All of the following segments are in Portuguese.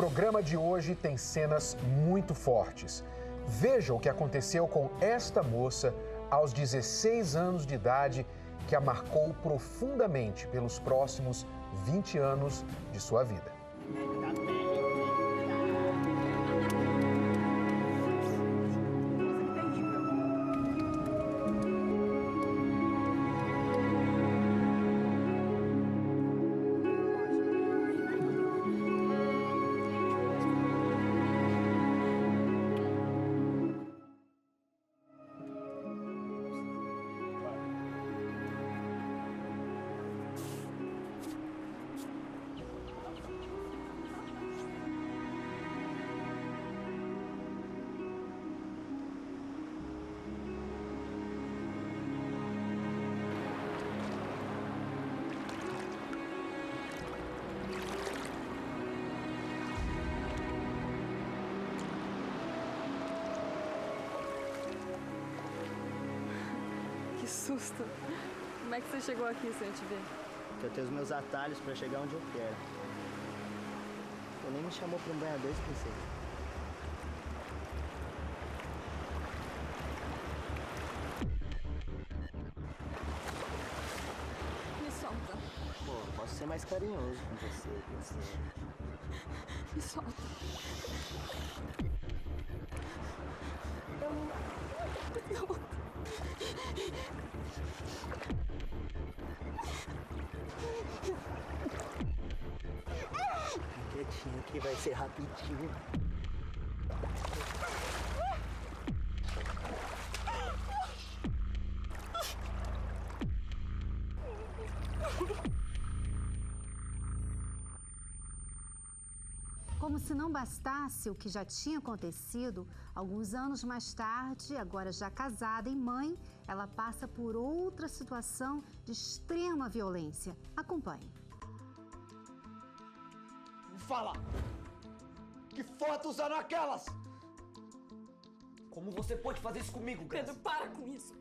programa de hoje tem cenas muito fortes. Veja o que aconteceu com esta moça aos 16 anos de idade, que a marcou profundamente pelos próximos 20 anos de sua vida. Que susto! Como é que você chegou aqui sem eu te ver? Eu tenho os meus atalhos pra chegar onde eu quero. Tu nem me chamou pra um banho a dois, princesa. Me solta. Pô, posso ser mais carinhoso com você, princesa. Me solta. Não. Quietinho que vai ser rapidinho. Como se não bastasse o que já tinha acontecido, alguns anos mais tarde, agora já casada e mãe, ela passa por outra situação de extrema violência. Acompanhe. Me fala! Que fotos eram aquelas? Como você pode fazer isso comigo, Grace? Pedro, para com isso.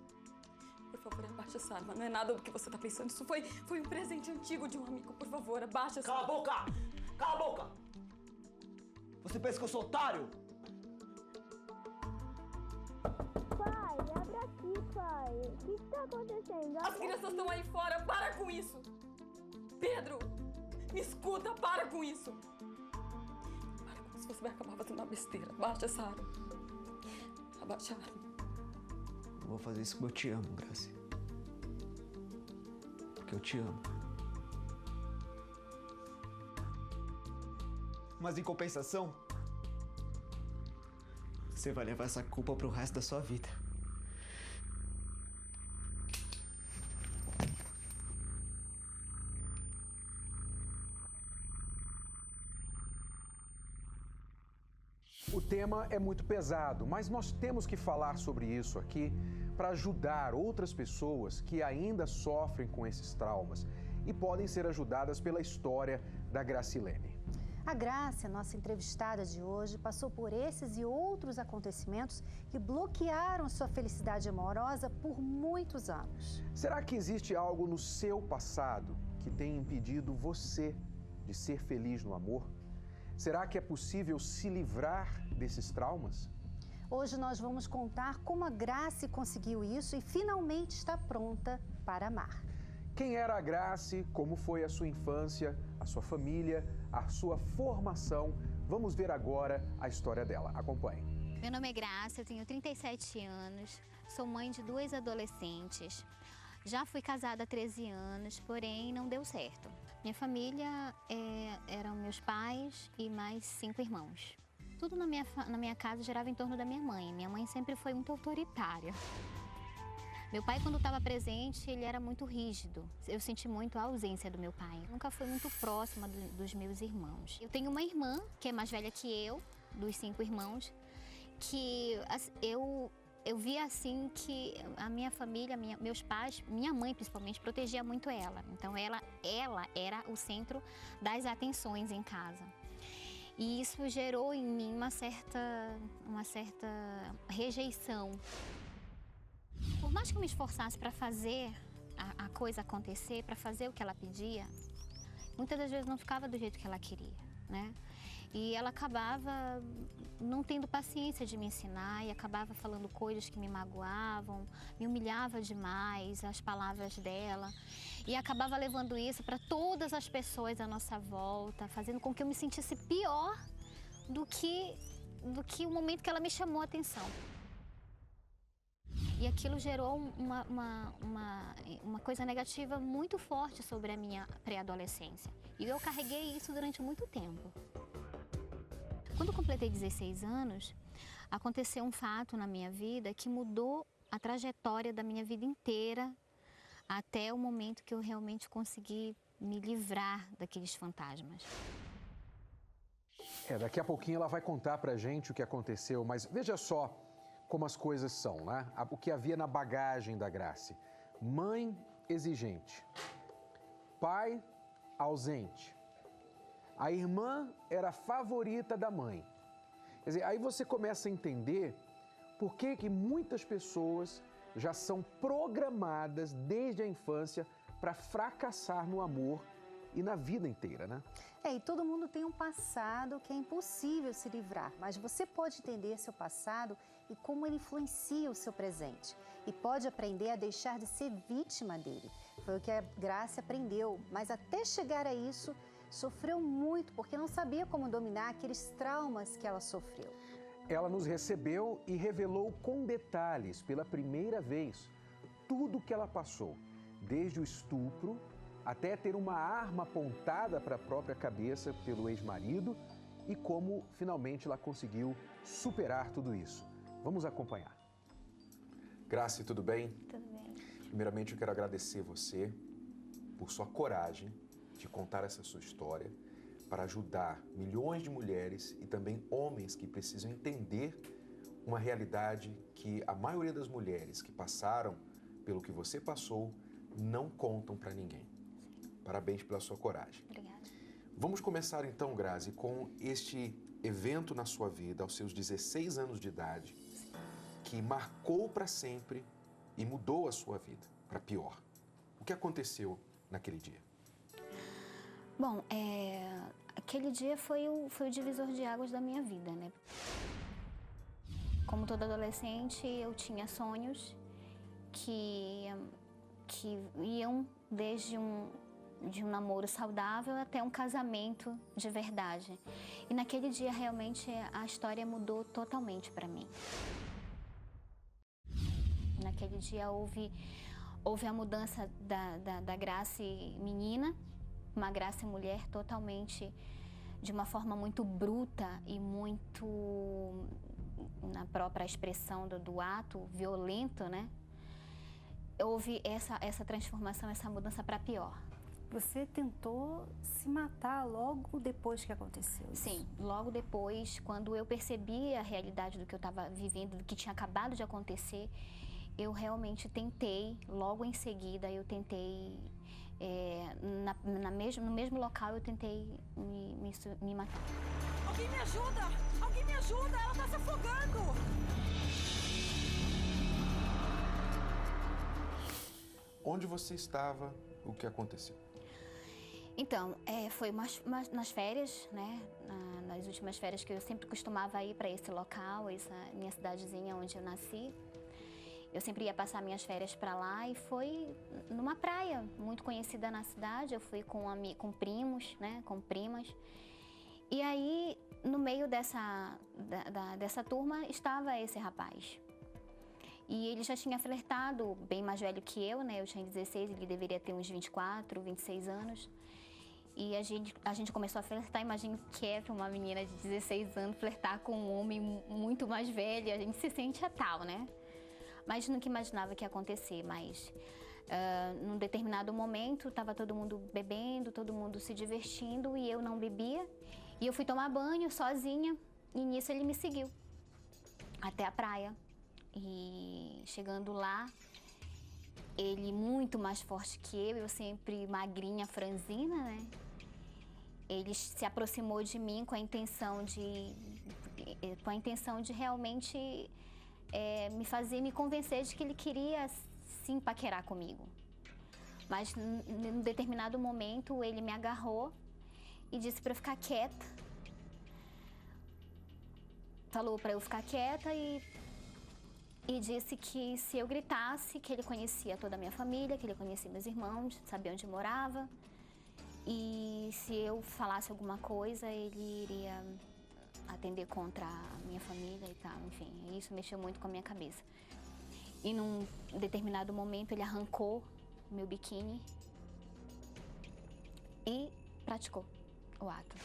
Por favor, abaixa essa arma. Não é nada do que você tá pensando. Isso foi um presente antigo de um amigo. Por favor, abaixa essa Cala a boca! Cala a boca! Você pensa que eu sou otário? Pai, abre aqui, pai. O que está acontecendo? As crianças estão aí fora. Para com isso. Pedro, me escuta. Para com isso. Para com isso. Você vai acabar fazendo uma besteira. Abaixa essa arma. Abaixa a arma. Eu vou fazer isso porque eu te amo, Grace. Porque eu te amo. Mas em compensação, você vai levar essa culpa pro resto da sua vida. O tema é muito pesado, mas nós temos que falar sobre isso aqui para ajudar outras pessoas que ainda sofrem com esses traumas e podem ser ajudadas pela história da Gracilene. A Grácia, nossa entrevistada de hoje, passou por esses e outros acontecimentos que bloquearam sua felicidade amorosa por muitos anos. Será que existe algo no seu passado que tem impedido você de ser feliz no amor? Será que é possível se livrar desses traumas? Hoje nós vamos contar como a Grace conseguiu isso e finalmente está pronta para amar. Quem era a Grace? Como foi a sua infância, a sua família, a sua formação? Vamos ver agora a história dela. Acompanhe. Meu nome é Grace, eu tenho 37 anos, sou mãe de 2 adolescentes. Já fui casada há 13 anos, porém não deu certo. Minha família eram meus pais e mais 5 irmãos. Tudo na minha casa girava em torno da minha mãe. Minha mãe sempre foi muito autoritária. Meu pai, quando estava presente, ele era muito rígido. Eu senti muito a ausência do meu pai. Nunca fui muito próxima dos meus irmãos. Eu tenho uma irmã, que é mais velha que eu, dos 5 irmãos, que eu via assim que a minha família, meus pais, minha mãe principalmente, protegia muito ela. Então ela era o centro das atenções em casa. E isso gerou em mim uma certa rejeição. Por mais que eu me esforçasse para fazer a coisa acontecer, para fazer o que ela pedia, muitas das vezes não ficava do jeito que ela queria, né? E ela acabava não tendo paciência de me ensinar e acabava falando coisas que me magoavam, me humilhava demais, as palavras dela. E acabava levando isso para todas as pessoas à nossa volta, fazendo com que eu me sentisse pior do que o momento que ela me chamou a atenção. E aquilo gerou uma coisa negativa muito forte sobre a minha pré-adolescência. E eu carreguei isso durante muito tempo. Quando eu completei 16 anos, aconteceu um fato na minha vida que mudou a trajetória da minha vida inteira até o momento que eu realmente consegui me livrar daqueles fantasmas. Daqui a pouquinho ela vai contar pra gente o que aconteceu, mas veja só como as coisas são, né? O que havia na bagagem da Grace. Mãe exigente, pai ausente. A irmã era a favorita da mãe. Quer dizer, aí você começa a entender por que muitas pessoas já são programadas desde a infância para fracassar no amor e na vida inteira, né? E todo mundo tem um passado que é impossível se livrar, mas você pode entender seu passado e como ele influencia o seu presente. E pode aprender a deixar de ser vítima dele. Foi o que a Grace aprendeu, mas até chegar a isso, sofreu muito porque não sabia como dominar aqueles traumas que ela sofreu. Ela nos recebeu e revelou com detalhes, pela primeira vez, tudo o que ela passou, desde o estupro até ter uma arma apontada para a própria cabeça pelo ex-marido e como finalmente ela conseguiu superar tudo isso. Vamos acompanhar. Grace, tudo bem? Tudo bem. Primeiramente, eu quero agradecer você por sua coragem de contar essa sua história para ajudar milhões de mulheres e também homens que precisam entender uma realidade que a maioria das mulheres que passaram pelo que você passou não contam para ninguém. Parabéns pela sua coragem. Obrigada. Vamos começar então, Grace, com este evento na sua vida, aos seus 16 anos de idade, que marcou para sempre e mudou a sua vida para pior. O que aconteceu naquele dia? Bom, aquele dia foi o divisor de águas da minha vida, né? Como toda adolescente, eu tinha sonhos que iam desde de um namoro saudável até um casamento de verdade. E naquele dia, realmente, a história mudou totalmente para mim. Naquele dia houve a mudança da Grace menina, uma Grace mulher totalmente, de uma forma muito bruta e muito, na própria expressão do ato, violento, né? Houve essa transformação, essa mudança para pior. Você tentou se matar logo depois que aconteceu isso? Sim, logo depois, quando eu percebi a realidade do que eu estava vivendo, do que tinha acabado de acontecer, eu realmente tentei, logo em seguida, eu tentei, no mesmo local, eu tentei me matar. Alguém me ajuda! Alguém me ajuda! Ela está se afogando! Onde você estava? O que aconteceu? Então, foi nas férias, né? Nas últimas férias que eu sempre costumava ir para esse local, essa minha cidadezinha onde eu nasci. Eu sempre ia passar minhas férias para lá e foi numa praia muito conhecida na cidade. Eu fui com primos, né? Com primas. E aí, no meio dessa turma, estava esse rapaz. E ele já tinha flertado, bem mais velho que eu, né? Eu tinha 16, ele deveria ter uns 24, 26 anos. E a gente começou a flertar. Imagino que é para uma menina de 16 anos flertar com um homem muito mais velho. A gente se sente a tal, né? Mas nunca imaginava que ia acontecer. Mas num determinado momento, estava todo mundo bebendo, todo mundo se divertindo e eu não bebia. E eu fui tomar banho sozinha e nisso ele me seguiu até a praia. E chegando lá, ele muito mais forte que eu sempre magrinha, franzina, né? Ele se aproximou de mim com a intenção de realmente me convencer de que ele queria sim paquerar comigo. Mas num determinado momento ele me agarrou e disse para eu ficar quieta, falou para eu ficar quieta e disse que se eu gritasse, que ele conhecia toda a minha família, que ele conhecia meus irmãos, sabia onde eu morava. E se eu falasse alguma coisa, ele iria atender contra a minha família e tal. Enfim, isso mexeu muito com a minha cabeça. E num determinado momento ele arrancou meu biquíni e praticou o ato.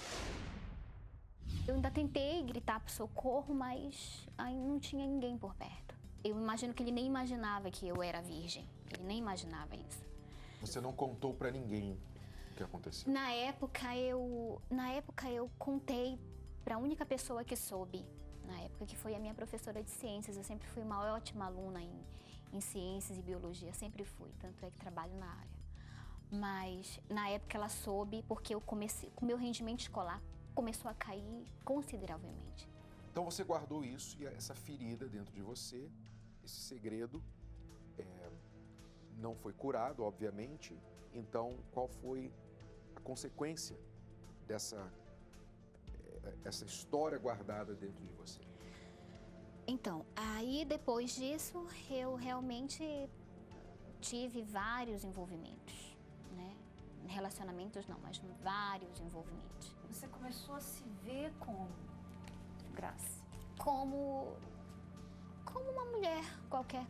Eu ainda tentei gritar por socorro, mas aí não tinha ninguém por perto. Eu imagino que ele nem imaginava que eu era virgem. Ele nem imaginava isso. Você não contou pra ninguém o que aconteceu? Na época eu contei para a única pessoa que soube, na época, que foi a minha professora de ciências. Eu sempre fui uma ótima aluna em ciências e biologia, sempre fui, tanto é que trabalho na área. Mas na época ela soube porque o meu rendimento escolar começou a cair consideravelmente. Então você guardou isso e essa ferida dentro de você, esse segredo, não foi curado, obviamente. Então, qual foi a consequência dessa história guardada dentro de você? Então, aí depois disso, eu realmente tive vários envolvimentos, né? Relacionamentos não, mas vários envolvimentos. Você começou a se ver como, Grace? Como uma mulher qualquer.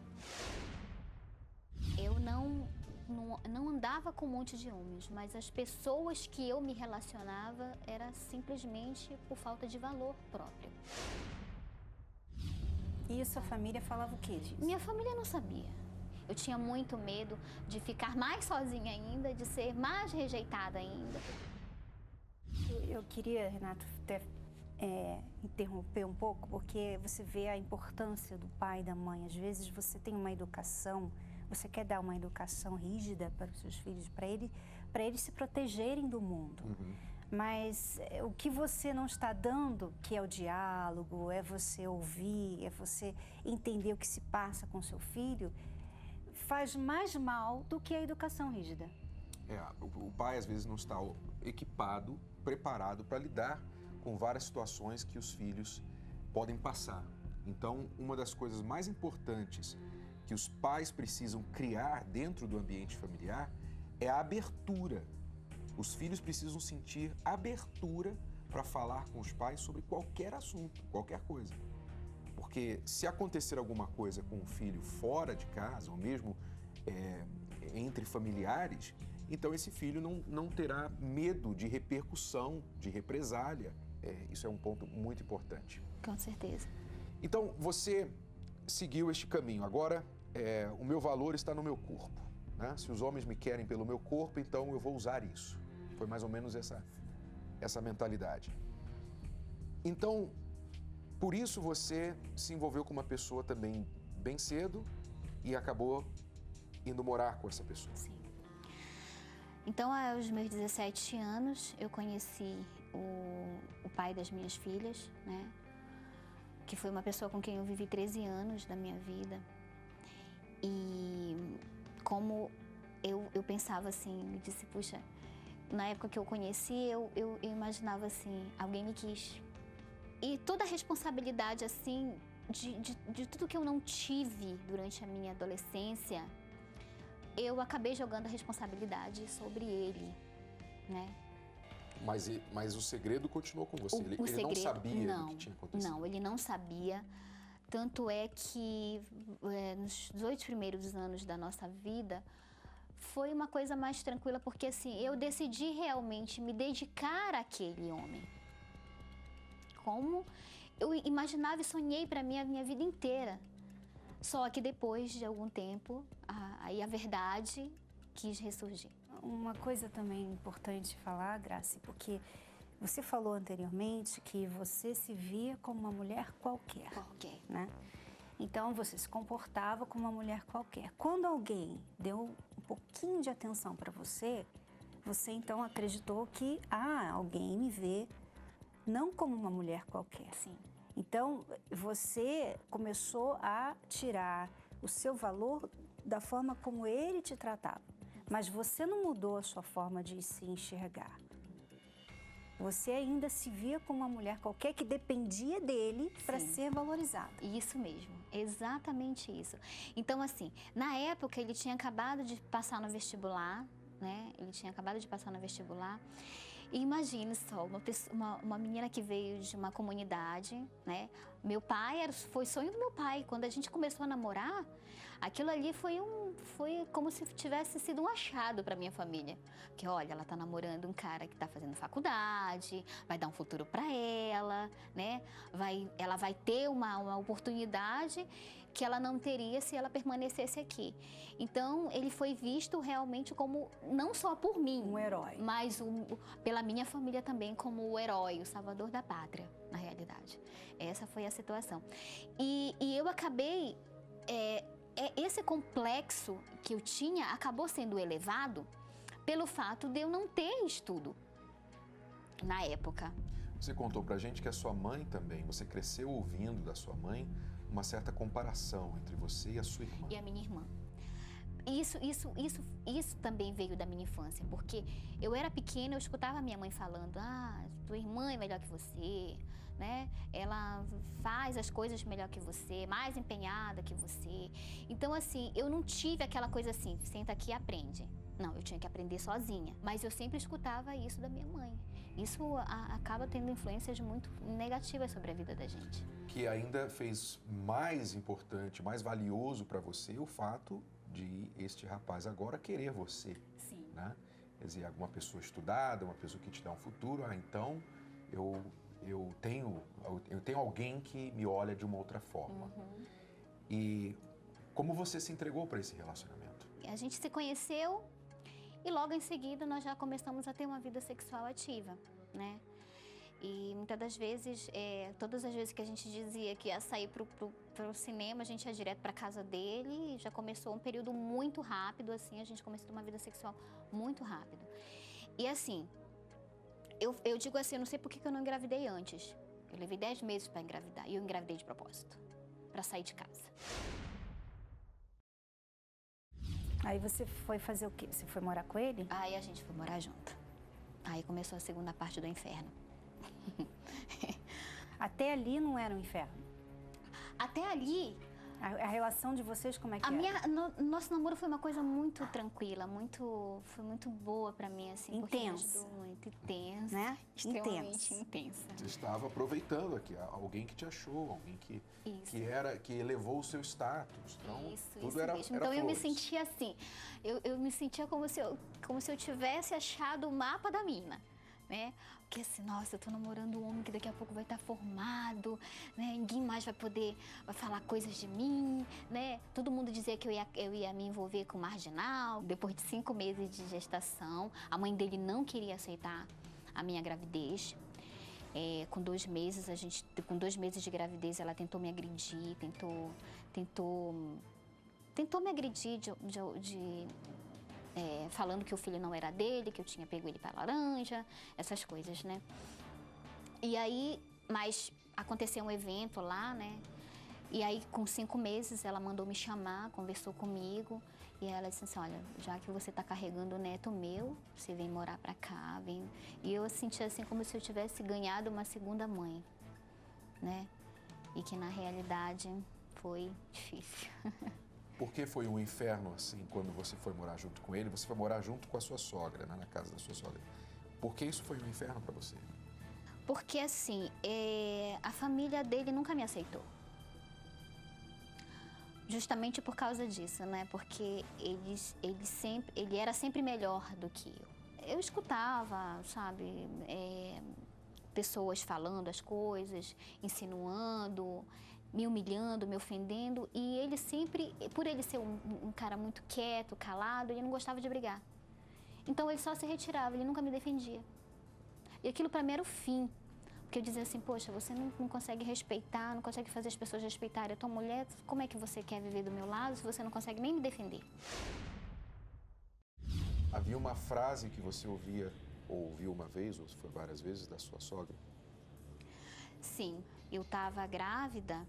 Eu não andava com um monte de homens, mas as pessoas que eu me relacionava era simplesmente por falta de valor próprio. E sua família falava o quê disso? Minha família não sabia. Eu tinha muito medo de ficar mais sozinha ainda, de ser mais rejeitada ainda. Eu queria, Renato, até interromper um pouco, porque você vê a importância do pai e da mãe. Às vezes você tem uma educação, você quer dar uma educação rígida para os seus filhos, para eles se protegerem do mundo. Uhum. Mas o que você não está dando, que é o diálogo, é você ouvir, é você entender o que se passa com seu filho, faz mais mal do que a educação rígida. O pai às vezes não está equipado, preparado para lidar com várias situações que os filhos podem passar. Então, uma das coisas mais importantes que os pais precisam criar dentro do ambiente familiar é a abertura. Os filhos precisam sentir abertura para falar com os pais sobre qualquer assunto, qualquer coisa. Porque se acontecer alguma coisa com o filho fora de casa, ou mesmo entre familiares, então esse filho não terá medo de repercussão, de represália. Isso é um ponto muito importante. Com certeza. Então, você seguiu este caminho. Agora, o meu valor está no meu corpo, né? Se os homens me querem pelo meu corpo, então eu vou usar isso. Foi mais ou menos essa mentalidade. Então, por isso você se envolveu com uma pessoa também bem cedo e acabou indo morar com essa pessoa. Sim. Então, aos meus 17 anos, eu conheci o pai das minhas filhas, né? Que foi uma pessoa com quem eu vivi 13 anos da minha vida. E como eu pensava assim, eu disse, puxa, na época que eu conheci, eu imaginava assim, alguém me quis. E toda a responsabilidade, assim, de tudo que eu não tive durante a minha adolescência, eu acabei jogando a responsabilidade sobre ele, né? Mas o segredo continuou com você? Ele não sabia o que tinha acontecido? Não, ele não sabia. Tanto é que nos 18 primeiros anos da nossa vida, foi uma coisa mais tranquila, porque assim, eu decidi realmente me dedicar àquele homem. Como eu imaginava e sonhei para mim a minha vida inteira. Só que depois de algum tempo, aí a verdade quis ressurgir. Uma coisa também importante falar, Grace, porque você falou anteriormente que você se via como uma mulher qualquer. Qualquer. Né? Então, você se comportava como uma mulher qualquer. Quando alguém deu um pouquinho de atenção para você, você então acreditou que, alguém me vê não como uma mulher qualquer. Sim. Então, você começou a tirar o seu valor da forma como ele te tratava. Mas você não mudou a sua forma de se enxergar. Você ainda se via como uma mulher qualquer que dependia dele para ser valorizada. Isso mesmo, exatamente isso. Então, assim, na época ele tinha acabado de passar no vestibular, né? Ele tinha acabado de passar no vestibular. E imagine só, uma menina que veio de uma comunidade, né? Meu pai, foi sonho do meu pai. Quando a gente começou a namorar, aquilo ali foi como se tivesse sido um achado para minha família. Que olha, ela tá namorando um cara que tá fazendo faculdade, vai dar um futuro para ela, né? Ela vai ter uma oportunidade que ela não teria se ela permanecesse aqui. Então, ele foi visto realmente como, não só por mim, um herói, mas pela minha família também como o herói, o salvador da pátria, na realidade. Essa foi a situação. E eu acabei, esse complexo que eu tinha acabou sendo elevado pelo fato de eu não ter estudo na época. Você contou pra gente que a sua mãe também, você cresceu ouvindo da sua mãe uma certa comparação entre você e a sua irmã. E a minha irmã. Isso também veio da minha infância, porque eu era pequena, eu escutava a minha mãe falando, tua irmã é melhor que você, né? Ela faz as coisas melhor que você, mais empenhada que você. Então, assim, eu não tive aquela coisa assim, senta aqui e aprende. Não, eu tinha que aprender sozinha. Mas eu sempre escutava isso da minha mãe. Isso acaba tendo influências muito negativas sobre a vida da gente. Que ainda fez mais importante, mais valioso para você o fato de este rapaz agora querer você. Sim. Né? Quer dizer, uma pessoa estudada, uma pessoa que te dá um futuro, então eu tenho alguém que me olha de uma outra forma. Uhum. E como você se entregou para esse relacionamento? A gente se conheceu e logo em seguida nós já começamos a ter uma vida sexual ativa, né? E muitas das vezes, todas as vezes que a gente dizia que ia sair pro cinema, a gente ia direto para casa dele e já começou um período muito rápido, assim, a gente começou a ter uma vida sexual muito rápido. E assim, eu digo assim, eu não sei por que eu não engravidei antes. Eu levei 10 meses para engravidar e eu engravidei de propósito, para sair de casa. Aí você foi fazer o quê? Você foi morar com ele? Aí a gente foi morar junto. Aí começou a segunda parte do inferno. Até ali não era um inferno? Até ali... A relação de vocês como é que era? Nosso namoro foi uma coisa muito tranquila, foi muito boa pra mim, assim. Intensa. Muito intensa, né? Extremamente intensa. Você estava aproveitando aqui, alguém que te achou, alguém que elevou o seu status. Então, tudo era mesmo. Então eu me sentia assim, eu me sentia como se eu tivesse achado o mapa da mina. Né? Porque assim, nossa, eu tô namorando um homem que daqui a pouco vai estar formado, né? Ninguém mais vai falar coisas de mim, né? Todo mundo dizia que eu ia me envolver com marginal. Depois de 5 meses de gestação, a mãe dele não queria aceitar a minha gravidez. Com 2 meses, com 2 meses de gravidez, ela tentou me agredir, tentou me agredir falando que o filho não era dele, que eu tinha pego ele para laranja, essas coisas, né? E aí, mas aconteceu um evento lá, né? E aí, com 5 meses, ela mandou me chamar, conversou comigo. E ela disse assim, olha, já que você tá carregando o neto meu, você vem morar pra cá, vem... E eu senti assim como se eu tivesse ganhado uma segunda mãe, né? E que, na realidade, foi difícil. Por que foi um inferno, assim, quando você foi morar junto com ele? Você foi morar junto com a sua sogra, né, na casa da sua sogra. Por que isso foi um inferno para você? Porque, assim, a família dele nunca me aceitou. Justamente por causa disso, né? Porque ele era sempre melhor do que eu. Eu escutava, sabe, pessoas falando as coisas, insinuando, me humilhando, me ofendendo, e ele sempre, por ele ser um cara muito quieto, calado, ele não gostava de brigar. Então ele só se retirava, ele nunca me defendia. E aquilo para mim era o fim, porque eu dizia assim, poxa, você não consegue respeitar, não consegue fazer as pessoas respeitarem a tua mulher, como é que você quer viver do meu lado se você não consegue nem me defender? Havia uma frase que você ouviu uma vez, ou foi várias vezes, da sua sogra? Sim, eu estava grávida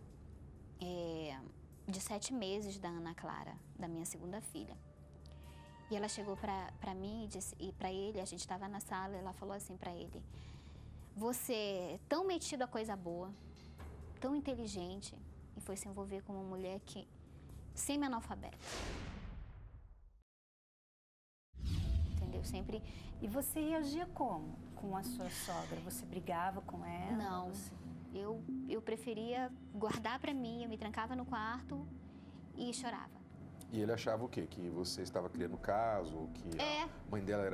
de 7 meses da Ana Clara, da minha segunda filha. E ela chegou para mim e para ele, a gente estava na sala, ela falou assim para ele, você é tão metido a coisa boa, tão inteligente, e foi se envolver com uma mulher que semi-analfabeta. Entendeu? Sempre... E você reagia como com a sua sogra? Você brigava com ela? Não, eu preferia guardar pra mim, eu me trancava no quarto e chorava. E ele achava o quê? Que você estava criando caso, que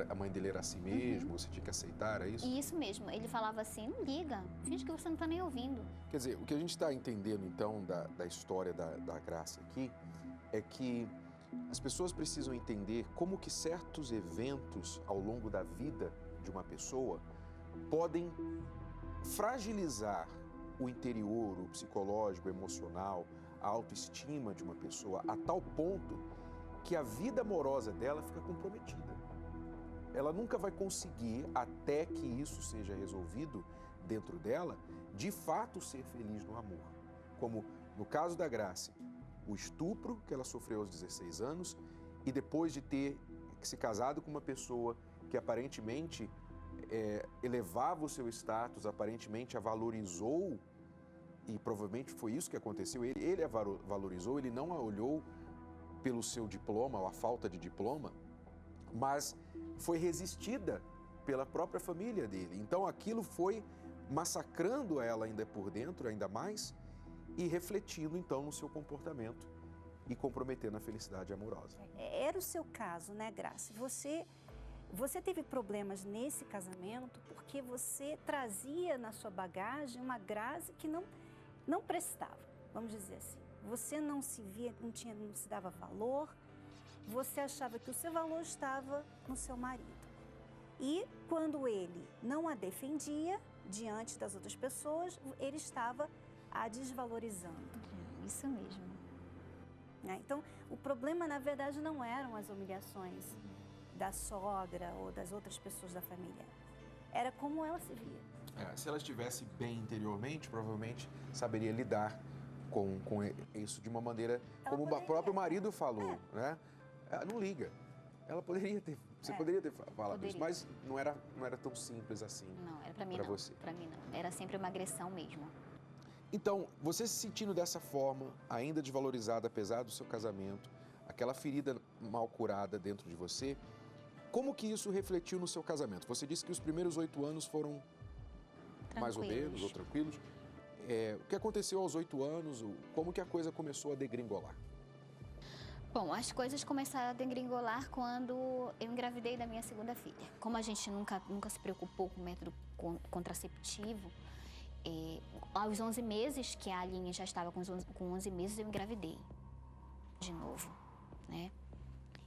a mãe dele era assim mesmo, você tinha que aceitar, é isso? E isso mesmo, ele falava assim, não liga, finge que você não tá nem ouvindo. Quer dizer, o que a gente está entendendo, então, da história da Graça aqui, é que as pessoas precisam entender como que certos eventos ao longo da vida de uma pessoa podem fragilizar o interior, o psicológico, o emocional, a autoestima de uma pessoa a tal ponto que a vida amorosa dela fica comprometida. Ela nunca vai conseguir, até que isso seja resolvido dentro dela, de fato ser feliz no amor. Como no caso da Graça, o estupro que ela sofreu aos 16 anos e depois de ter se casado com uma pessoa que aparentemente elevava o seu status, aparentemente a valorizou, e provavelmente foi isso que aconteceu, ele a valorizou, ele não a olhou pelo seu diploma ou a falta de diploma, mas foi resistida pela própria família dele. Então aquilo foi massacrando ela ainda por dentro, ainda mais, e refletindo então no seu comportamento e comprometendo a felicidade amorosa. Era o seu caso, né, Graça? Você teve problemas nesse casamento porque você trazia na sua bagagem uma Graça que não prestava, vamos dizer assim. Você não se via, não se dava valor, você achava que o seu valor estava no seu marido. E quando ele não a defendia diante das outras pessoas, ele estava a desvalorizando. Isso mesmo. Então, o problema, na verdade, não eram as humilhações da sogra ou das outras pessoas da família. Era como ela se via. Se ela estivesse bem interiormente, provavelmente saberia lidar com isso de uma maneira como o próprio marido falou, né? Ela não liga. Ela poderia ter, você poderia ter falado isso, mas não era tão simples assim. Não, era para mim não. Você. Para mim não. Era sempre uma agressão mesmo. Então, você se sentindo dessa forma, ainda desvalorizada apesar do seu casamento, aquela ferida mal curada dentro de você, como que isso refletiu no seu casamento? Você disse que os primeiros 8 anos foram mais ou menos, ou tranquilos. O que aconteceu aos 8 anos? Como que a coisa começou a degringolar? Bom, as coisas começaram a degringolar quando eu engravidei da minha segunda filha. Como a gente nunca se preocupou com o método contraceptivo, aos 11 meses, que a Aline já estava com 11 meses, eu engravidei de novo, né?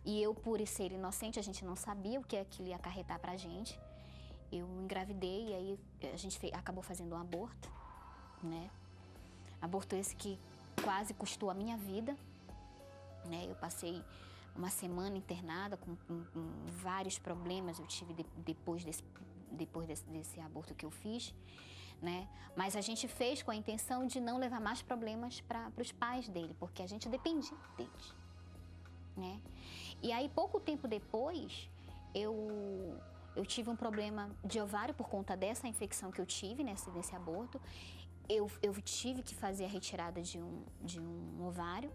E eu, por ser inocente, a gente não sabia o que aquilo ia acarretar pra gente. Eu engravidei e aí a gente acabou fazendo um aborto, né? Aborto esse que quase custou a minha vida, né? Eu passei uma semana internada com vários problemas eu tive depois desse aborto que eu fiz, né? Mas a gente fez com a intenção de não levar mais problemas para os pais dele, porque a gente dependia deles, né? E aí, pouco tempo depois, eu tive um problema de ovário por conta dessa infecção que eu tive nesse aborto. Eu tive que fazer a retirada de um ovário.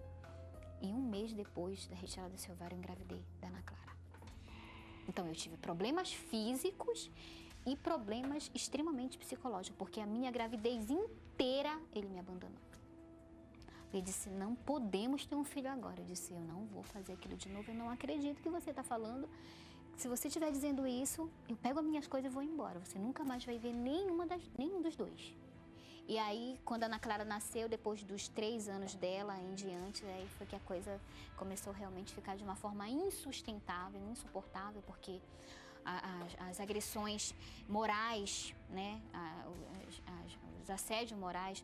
E um mês depois da retirada desse ovário, eu engravidei da Ana Clara. Então, eu tive problemas físicos e problemas extremamente psicológicos, porque a minha gravidez inteira, ele me abandonou. Ele disse, não podemos ter um filho agora. Eu disse, eu não vou fazer aquilo de novo, eu não acredito que você está falando. Se você estiver dizendo isso, eu pego as minhas coisas e vou embora. Você nunca mais vai ver nenhum dos dois. E aí, quando a Ana Clara nasceu, depois dos 3 anos dela em diante, aí foi que a coisa começou realmente a ficar de uma forma insustentável, insuportável, porque as agressões morais, né, os assédios morais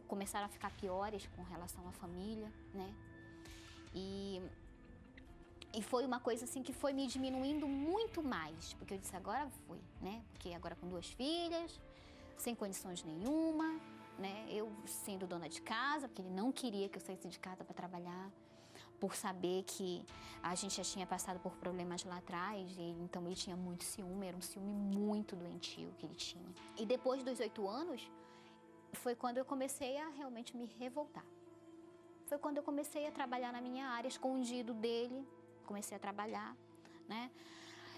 começaram a ficar piores com relação à família, né? E foi uma coisa assim que foi me diminuindo muito mais, porque eu disse, agora foi, né? Porque agora com 2 filhas, sem condições nenhuma, né? Eu sendo dona de casa, porque ele não queria que eu saísse de casa para trabalhar. por saber que a gente já tinha passado por problemas lá atrás, então ele tinha muito ciúme, era um ciúme muito doentio que ele tinha. E depois dos 8 anos, foi quando eu comecei a realmente me revoltar. Foi quando eu comecei a trabalhar na minha área, escondido dele, comecei a trabalhar, né?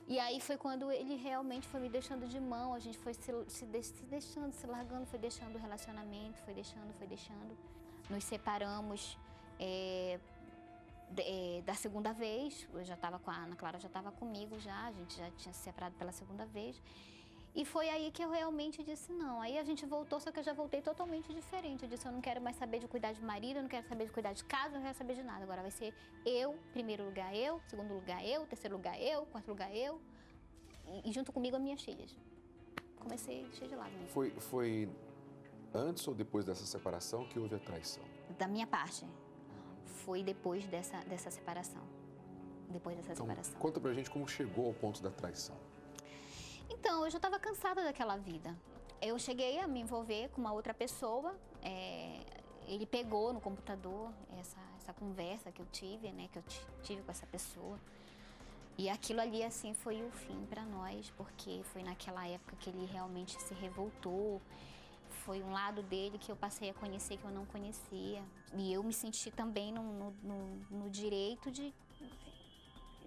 E aí foi quando ele realmente foi me deixando de mão, a gente foi se deixando, se largando, foi deixando o relacionamento, foi deixando. Nos separamos da segunda vez, eu já estava com a Ana Clara, já estava comigo já, a gente já tinha se separado pela segunda vez. E foi aí que eu realmente disse não. Aí a gente voltou, só que eu já voltei totalmente diferente. Eu disse, eu não quero mais saber de cuidar de marido, eu não quero saber de cuidar de casa, eu não quero saber de nada. Agora vai ser eu, primeiro lugar eu, segundo lugar eu, terceiro lugar eu, quarto lugar eu. E junto comigo as minhas filhas. Comecei cheia de lado mesmo. Foi antes ou depois dessa separação que houve a traição? Da minha parte, foi depois dessa separação. Depois dessa separação. Conta pra gente como chegou ao ponto da traição. Então, eu já estava cansada daquela vida. Eu cheguei a me envolver com uma outra pessoa. Ele pegou no computador essa conversa que eu tive, né? Que eu tive com essa pessoa. E aquilo ali, assim, foi o fim para nós, porque foi naquela época que ele realmente se revoltou. Foi um lado dele que eu passei a conhecer que eu não conhecia. E eu me senti também no direito de...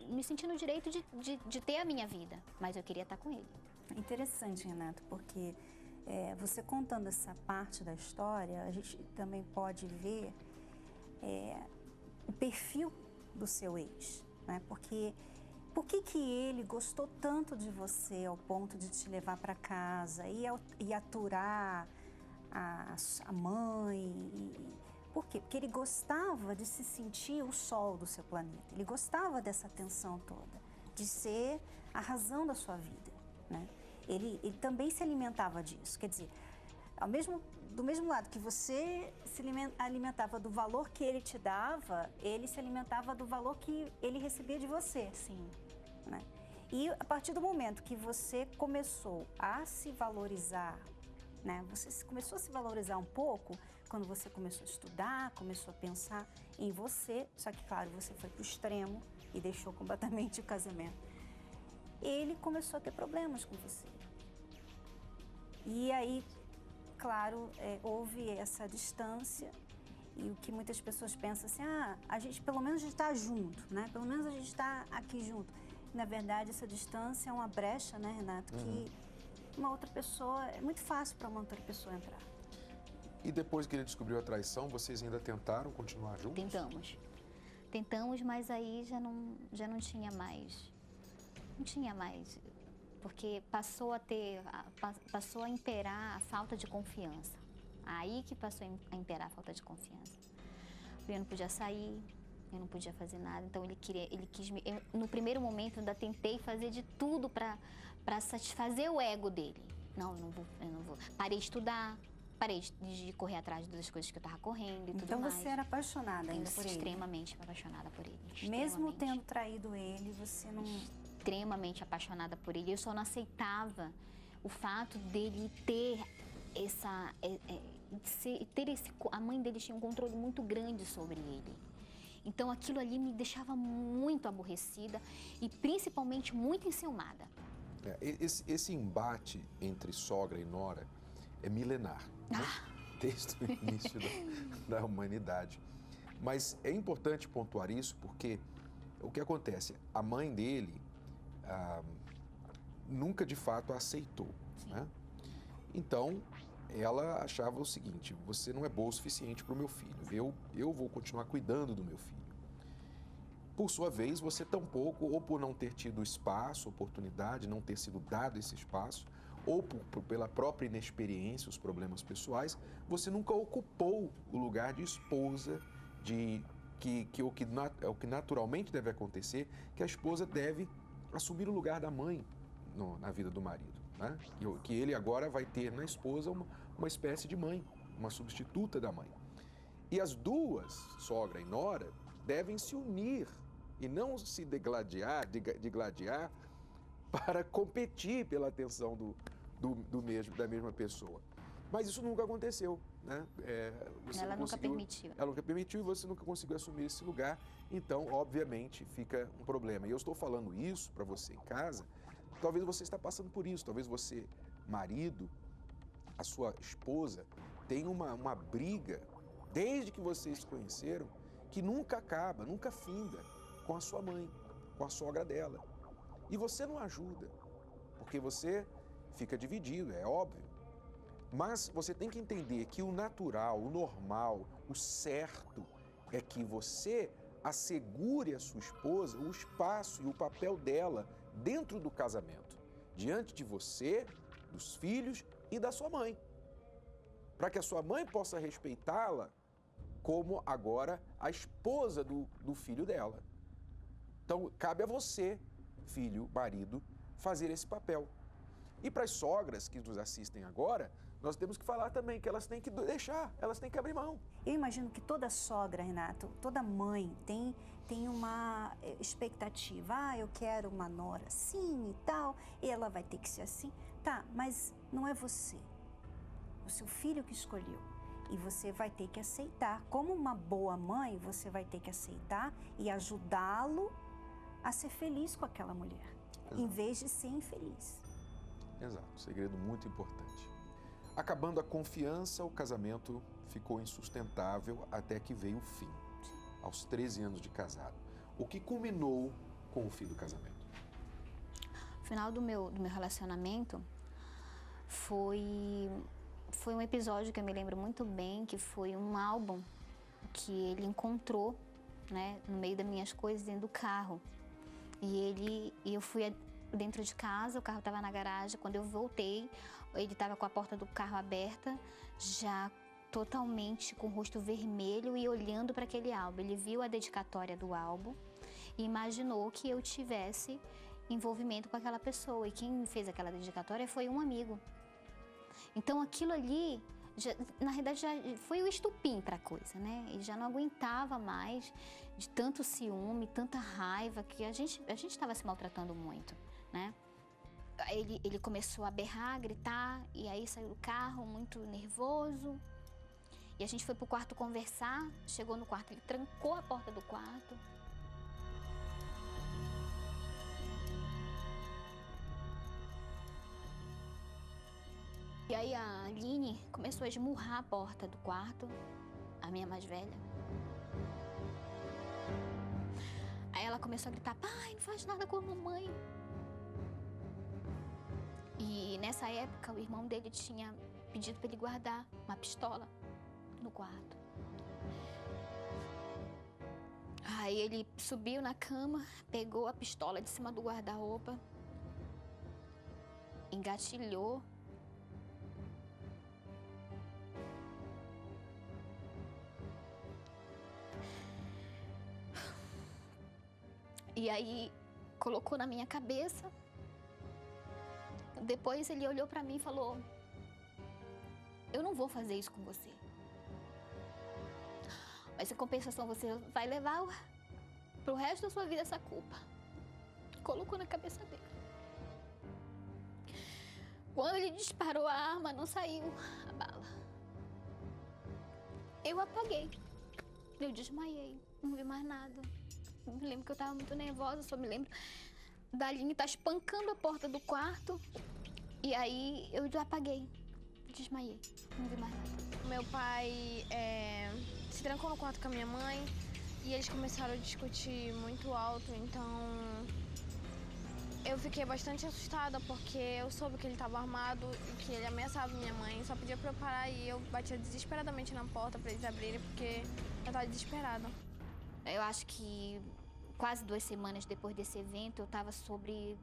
Me senti no direito de ter a minha vida, mas eu queria estar com ele. Interessante, Renato, porque você contando essa parte da história, a gente também pode ver o perfil do seu ex, né? Porque por que ele gostou tanto de você ao ponto de te levar para casa e aturar a mãe? Por quê? Porque ele gostava de se sentir o sol do seu planeta. Ele gostava dessa atenção toda, de ser a razão da sua vida, né? Ele também se alimentava disso. Quer dizer, do mesmo lado que você se alimentava do valor que ele te dava, ele se alimentava do valor que ele recebia de você. Sim. Né? E a partir do momento que você começou a se valorizar, né? Você começou a se valorizar um pouco quando você começou a estudar, começou a pensar em você, só que, claro, você foi para o extremo e deixou completamente o casamento. Ele começou a ter problemas com você. E aí, claro, houve essa distância e o que muitas pessoas pensam assim, a gente pelo menos está junto, né? Pelo menos a gente está aqui junto. Na verdade, essa distância é uma brecha, né, Renato, que uma outra pessoa, é muito fácil para uma outra pessoa entrar. E depois que ele descobriu a traição, vocês ainda tentaram continuar juntos? Tentamos, mas aí já não tinha mais. Não tinha mais, porque passou a imperar a falta de confiança. Aí que passou a imperar a falta de confiança. Eu não podia sair, eu não podia fazer nada, então ele quis me... no primeiro momento, eu ainda tentei fazer de tudo para satisfazer o ego dele. Não, eu não vou. Parei de estudar, parei de correr atrás das coisas que eu estava correndo e tudo mais. Então você era apaixonada ainda por ele? Extremamente apaixonada por ele. Mesmo tendo traído ele, você não... Extremamente apaixonada por ele. Eu só não aceitava o fato dele ter a mãe dele tinha um controle muito grande sobre ele. Então aquilo ali me deixava muito aborrecida e principalmente muito enciumada. Esse embate entre sogra e nora é milenar, né? Desde o início da humanidade. Mas é importante pontuar isso porque o que acontece? A mãe dele nunca de fato a aceitou, né? Então ela achava o seguinte: você não é boa o suficiente para o meu filho, eu vou continuar cuidando do meu filho. Por sua vez, você tampouco, ou por não ter tido espaço, oportunidade, não ter sido dado esse espaço, ou pela própria inexperiência, os problemas pessoais, você nunca ocupou o lugar de esposa, o que naturalmente deve acontecer, que a esposa deve assumir o lugar da mãe na vida do marido, né? Que ele agora vai ter na esposa uma espécie de mãe, uma substituta da mãe. E as duas, sogra e nora, devem se unir e não se digladiar para competir pela atenção da mesma pessoa. Mas isso nunca aconteceu, né? Ela nunca permitiu. Ela nunca permitiu e você nunca conseguiu assumir esse lugar. Então, obviamente, fica um problema. E eu estou falando isso para você em casa, talvez você está passando por isso, talvez você, marido, a sua esposa, tenha uma briga, desde que vocês se conheceram, que nunca acaba, nunca finda com a sua mãe, com a sogra dela. E você não ajuda, porque você fica dividido, é óbvio. Mas você tem que entender que o natural, o normal, o certo é que você assegure à sua esposa o espaço e o papel dela dentro do casamento, diante de você, dos filhos e da sua mãe, para que a sua mãe possa respeitá-la como agora a esposa do filho dela. Então, cabe a você, filho, marido, fazer esse papel. E para as sogras que nos assistem agora, nós temos que falar também que elas têm que deixar, elas têm que abrir mão. Eu imagino que toda sogra, Renato, toda mãe tem uma expectativa. Ah, eu quero uma nora assim e tal, e ela vai ter que ser assim. Tá, mas não é você. O seu filho que escolheu. E você vai ter que aceitar. Como uma boa mãe, você vai ter que aceitar e ajudá-lo a ser feliz com aquela mulher, em vez de ser infeliz. Exato, segredo muito importante. Acabando a confiança, o casamento ficou insustentável até que veio o fim, aos 13 anos de casado. O que culminou com o fim do casamento? O final do meu relacionamento foi um episódio que eu me lembro muito bem, que foi um álbum que ele encontrou, né, no meio das minhas coisas dentro do carro. E eu fui dentro de casa, o carro estava na garagem. Quando eu voltei, ele estava com a porta do carro aberta, já totalmente com o rosto vermelho e olhando para aquele álbum. Ele viu a dedicatória do álbum e imaginou que eu tivesse envolvimento com aquela pessoa. E quem fez aquela dedicatória foi um amigo. Então aquilo ali, na realidade, já foi o estupim para a coisa, né? Ele já não aguentava mais de tanto ciúme, tanta raiva, que a gente estava se maltratando muito, né? Ele começou a berrar, a gritar, e aí saiu do carro muito nervoso. E a gente foi pro quarto conversar, chegou no quarto, ele trancou a porta do quarto. E aí a Aline começou a esmurrar a porta do quarto, a minha mais velha. Aí ela começou a gritar, pai, não faz nada com a mamãe. E nessa época o irmão dele tinha pedido para ele guardar uma pistola no quarto. Aí ele subiu na cama, pegou a pistola de cima do guarda-roupa, engatilhou. E aí colocou na minha cabeça. Depois ele olhou pra mim e falou, eu não vou fazer isso com você. Mas em compensação você vai levar pro resto da sua vida essa culpa. Colocou na cabeça dele. Quando ele disparou a arma, não saiu a bala. Eu apaguei. Eu desmaiei. Não vi mais nada. Eu me lembro que eu tava muito nervosa, só me lembro da Aline tá espancando a porta do quarto. E aí eu apaguei, desmaiei, não vi mais nada. Meu pai se trancou no quarto com a minha mãe e eles começaram a discutir muito alto, então eu fiquei bastante assustada porque eu soube que ele estava armado e que ele ameaçava minha mãe, só pedia pra eu parar e eu batia desesperadamente na porta pra eles abrirem porque eu tava desesperada. Eu acho que quase 2 semanas depois desse evento eu estava sob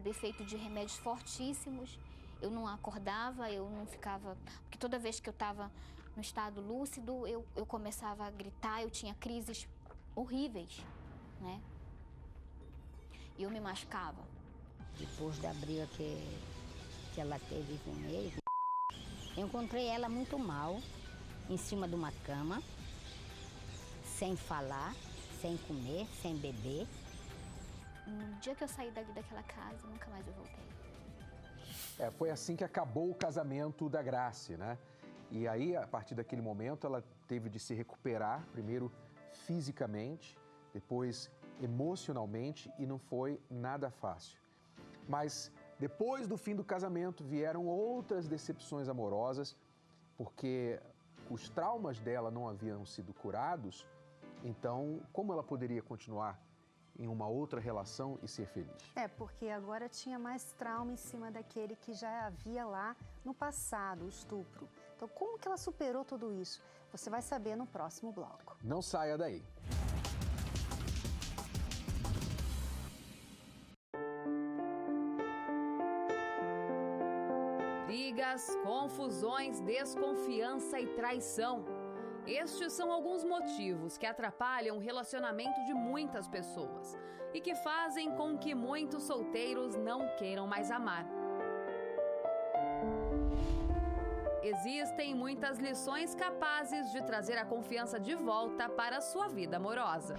efeito de remédios fortíssimos. Eu não acordava, eu não ficava... Porque toda vez que eu estava no estado lúcido, eu começava a gritar, eu tinha crises horríveis, né? E eu me machucava. Depois da briga que ela teve com ele, eu encontrei ela muito mal, em cima de uma cama, sem falar, sem comer, sem beber. No dia que eu saí daquela casa, nunca mais eu voltei. Foi assim que acabou o casamento da Grace, né? E aí, a partir daquele momento, ela teve de se recuperar, primeiro fisicamente, depois emocionalmente, e não foi nada fácil. Mas depois do fim do casamento vieram outras decepções amorosas, porque os traumas dela não haviam sido curados. Então, como ela poderia continuar em uma outra relação e ser feliz? Porque agora tinha mais trauma em cima daquele que já havia lá no passado, o estupro. Então, como que ela superou tudo isso? Você vai saber no próximo bloco. Não saia daí. Brigas, confusões, desconfiança e traição. Estes são alguns motivos que atrapalham o relacionamento de muitas pessoas e que fazem com que muitos solteiros não queiram mais amar. Existem muitas lições capazes de trazer a confiança de volta para a sua vida amorosa.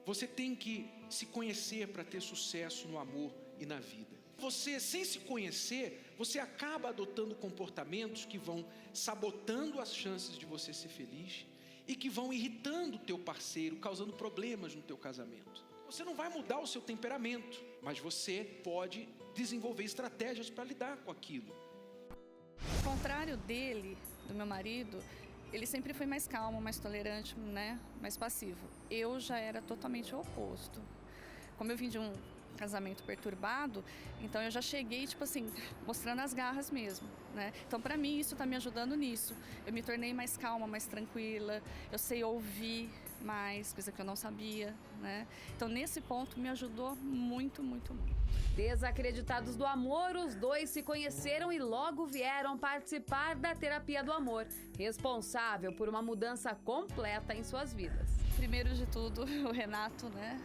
Você tem que se conhecer para ter sucesso no amor e na vida. Você, sem se conhecer, você acaba adotando comportamentos que vão sabotando as chances de você ser feliz e que vão irritando o teu parceiro, causando problemas no teu casamento. Você não vai mudar o seu temperamento, mas você pode desenvolver estratégias para lidar com aquilo. Ao contrário dele, do meu marido, ele sempre foi mais calmo, mais tolerante, né? Mais passivo. Eu já era totalmente o oposto. Como eu vim de um casamento perturbado, então eu já cheguei, tipo assim, mostrando as garras mesmo, né? Então, pra mim, isso tá me ajudando nisso. Eu me tornei mais calma, mais tranquila, eu sei ouvir mais, coisa que eu não sabia, né? Então, nesse ponto, me ajudou muito, muito, muito. Desacreditados do amor, os dois se conheceram e logo vieram participar da terapia do amor, responsável por uma mudança completa em suas vidas. Primeiro de tudo, o Renato, né?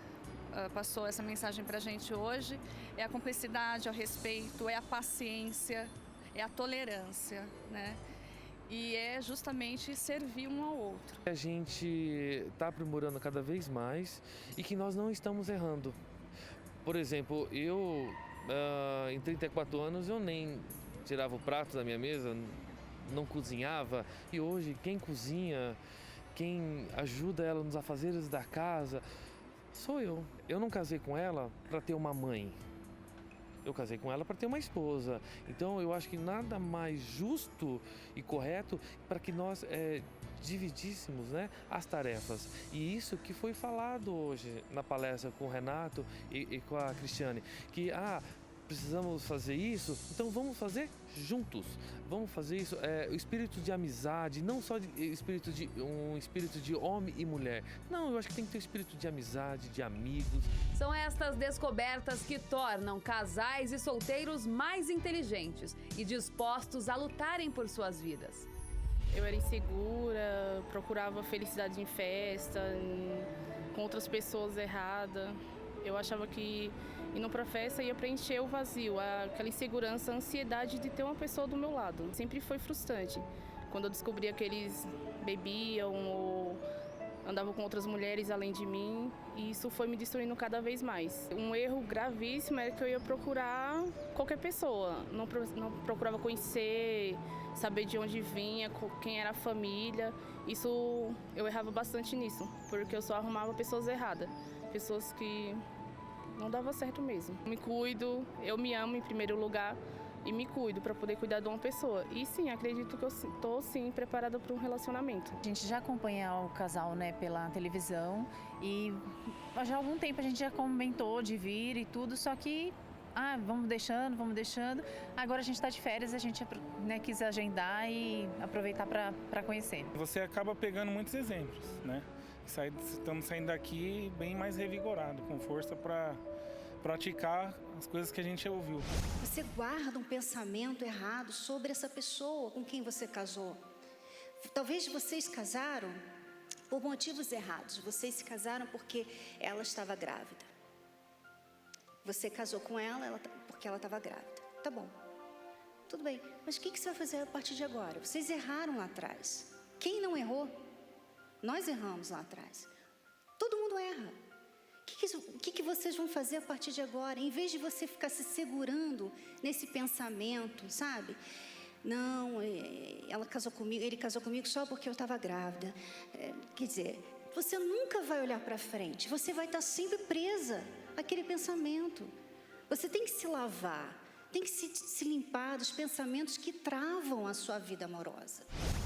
Passou essa mensagem pra gente hoje, é a cumplicidade, é o respeito, é a paciência, é a tolerância, né? E é justamente servir um ao outro. A gente está aprimorando cada vez mais e que nós não estamos errando. Por exemplo, eu em 34 anos eu nem tirava o prato da minha mesa, não cozinhava, e hoje quem cozinha, quem ajuda ela nos afazeres da casa, sou eu. Eu não casei com ela para ter uma mãe. Eu casei com ela para ter uma esposa. Então eu acho que nada mais justo e correto para que nós dividíssemos, né, as tarefas. E isso que foi falado hoje na palestra com o Renato e com a Cristiane, que precisamos fazer isso, então vamos fazer juntos. Vamos fazer isso, o espírito de amizade, não só um espírito de homem e mulher. Não, eu acho que tem que ter um espírito de amizade, de amigos. São estas descobertas que tornam casais e solteiros mais inteligentes e dispostos a lutarem por suas vidas. Eu era insegura, procurava felicidade em festa, com outras pessoas erradas. Eu achava que indo pra festa ia preencher o vazio, aquela insegurança, a ansiedade de ter uma pessoa do meu lado. Sempre foi frustrante. Quando eu descobria que eles bebiam ou andavam com outras mulheres além de mim, e isso foi me destruindo cada vez mais. Um erro gravíssimo era que eu ia procurar qualquer pessoa, não procurava conhecer, saber de onde vinha, quem era a família. Isso, eu errava bastante nisso, porque eu só arrumava pessoas erradas, pessoas que não dava certo mesmo. Me cuido, eu me amo em primeiro lugar e me cuido para poder cuidar de uma pessoa. E sim, acredito que eu estou sim preparada para um relacionamento. A gente já acompanha o casal, né, pela televisão e já há algum tempo a gente já comentou de vir e tudo, só que vamos deixando. Agora a gente está de férias, a gente, né, quis agendar e aproveitar para conhecer. Você acaba pegando muitos exemplos, né? Estamos saindo daqui bem mais revigorado, com força para praticar as coisas que a gente ouviu. Você guarda um pensamento errado sobre essa pessoa com quem você casou. Talvez vocês casaram por motivos errados. Vocês se casaram porque ela estava grávida. Você casou com ela porque ela estava grávida. Tá bom. Tudo bem. Mas o que você vai fazer a partir de agora? Vocês erraram lá atrás. Quem não errou? Nós erramos lá atrás. Todo mundo erra. O que vocês vão fazer a partir de agora? Em vez de você ficar se segurando nesse pensamento, sabe? Não, ele casou comigo só porque eu estava grávida. Quer dizer, você nunca vai olhar para frente. Você vai estar sempre presa àquele pensamento. Você tem que se lavar, tem que se limpar dos pensamentos que travam a sua vida amorosa.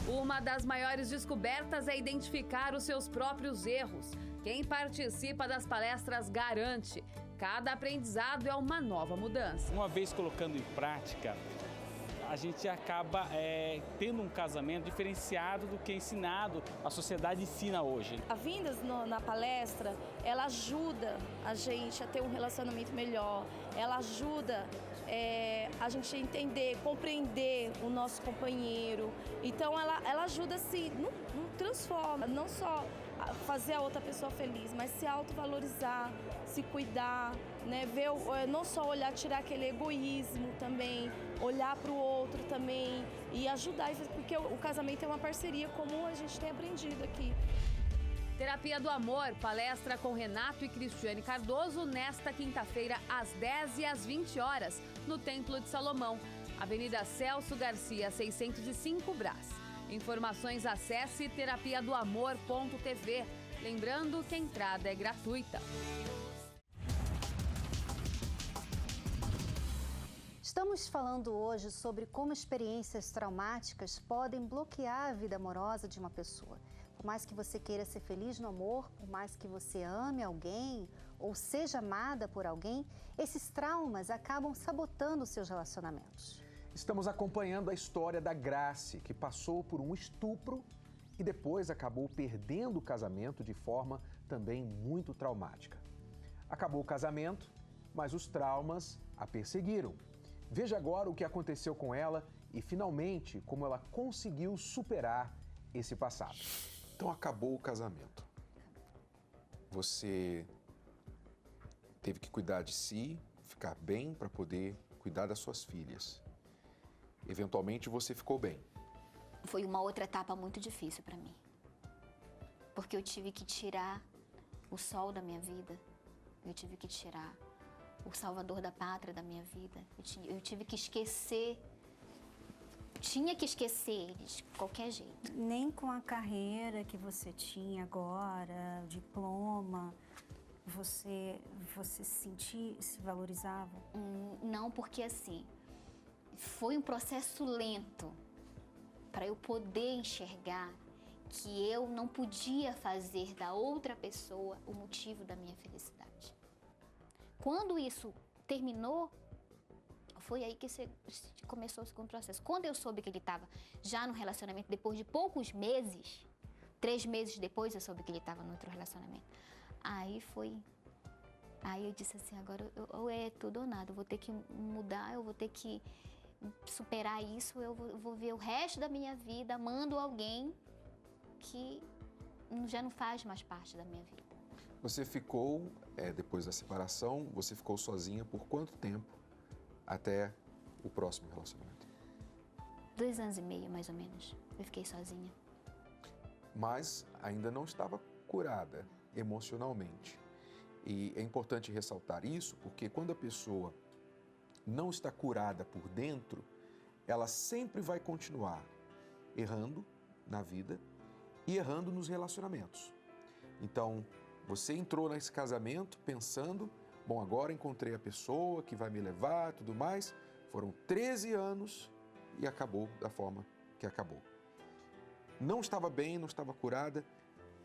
Uma das maiores descobertas é identificar os seus próprios erros. Quem participa das palestras garante: cada aprendizado é uma nova mudança. Uma vez colocando em prática, a gente acaba tendo um casamento diferenciado do que é ensinado, a sociedade ensina hoje. A vinda na palestra, ela ajuda a gente a ter um relacionamento melhor, ela ajuda a gente entender, compreender o nosso companheiro. Então ela ajuda assim, não transforma, não só fazer a outra pessoa feliz, mas se autovalorizar, se cuidar, né? Ver, não só olhar, tirar aquele egoísmo também, olhar para o outro também e ajudar, porque o casamento é uma parceria, como a gente tem aprendido aqui. Terapia do Amor, palestra com Renato e Cristiane Cardoso nesta quinta-feira, às 10 e às 20 horas, no Templo de Salomão, Avenida Celso Garcia, 605 Brás. Informações, acesse terapiadoamor.tv. Lembrando que a entrada é gratuita. Estamos falando hoje sobre como experiências traumáticas podem bloquear a vida amorosa de uma pessoa. Por mais que você queira ser feliz no amor, por mais que você ame alguém ou seja amada por alguém, esses traumas acabam sabotando os seus relacionamentos. Estamos acompanhando a história da Grace, que passou por um estupro e depois acabou perdendo o casamento de forma também muito traumática. Acabou o casamento, mas os traumas a perseguiram. Veja agora o que aconteceu com ela e, finalmente, como ela conseguiu superar esse passado. Então acabou o casamento. Você teve que cuidar de si, ficar bem para poder cuidar das suas filhas. Eventualmente você ficou bem. Foi uma outra etapa muito difícil para mim. Porque eu tive que tirar o sol da minha vida. Eu tive que tirar o salvador da pátria da minha vida. Eu tive que esquecer. Tinha que esquecer eles, de qualquer jeito. Nem com a carreira que você tinha agora, o diploma, você se valorizava? Não, porque assim, foi um processo lento para eu poder enxergar que eu não podia fazer da outra pessoa o motivo da minha felicidade. Quando isso terminou, foi aí que começou o segundo processo. Quando eu soube que ele estava já no relacionamento, depois de poucos meses, 3 meses depois eu soube que ele estava no outro relacionamento. Aí eu disse assim, agora ou é tudo ou nada, eu vou ter que mudar, eu vou ter que superar isso, eu vou ver o resto da minha vida amando alguém que já não faz mais parte da minha vida. Você ficou, depois da separação, você ficou sozinha por quanto tempo até o próximo relacionamento? 2 anos e meio, mais ou menos. Eu fiquei sozinha. Mas ainda não estava curada emocionalmente. E é importante ressaltar isso, porque quando a pessoa não está curada por dentro, ela sempre vai continuar errando na vida e errando nos relacionamentos. Então, você entrou nesse casamento pensando, bom, agora encontrei a pessoa que vai me levar, tudo mais. Foram 13 anos e acabou da forma que acabou. Não estava bem, não estava curada.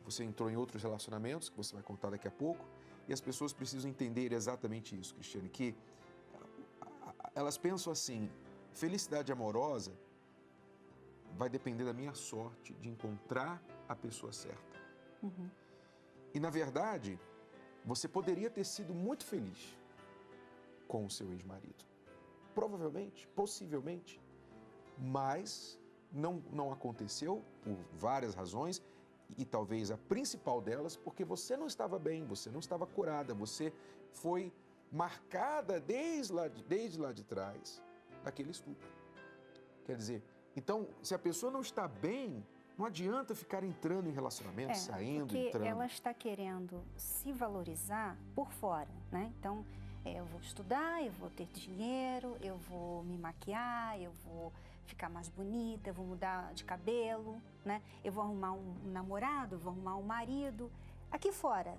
Você entrou em outros relacionamentos, que você vai contar daqui a pouco. E as pessoas precisam entender exatamente isso, Cristiane, que elas pensam assim, felicidade amorosa vai depender da minha sorte de encontrar a pessoa certa. Uhum. E, na verdade, você poderia ter sido muito feliz com o seu ex-marido. Provavelmente, possivelmente, mas não aconteceu por várias razões e talvez a principal delas porque você não estava bem, você não estava curada, você foi marcada desde lá de trás daquele estupro. Quer dizer, então, se a pessoa não está bem, não adianta ficar entrando em relacionamento, saindo, entrando. Porque ela está querendo se valorizar por fora, né? Então, eu vou estudar, eu vou ter dinheiro, eu vou me maquiar, eu vou ficar mais bonita, eu vou mudar de cabelo, né? Eu vou arrumar um namorado, vou arrumar um marido. Aqui fora,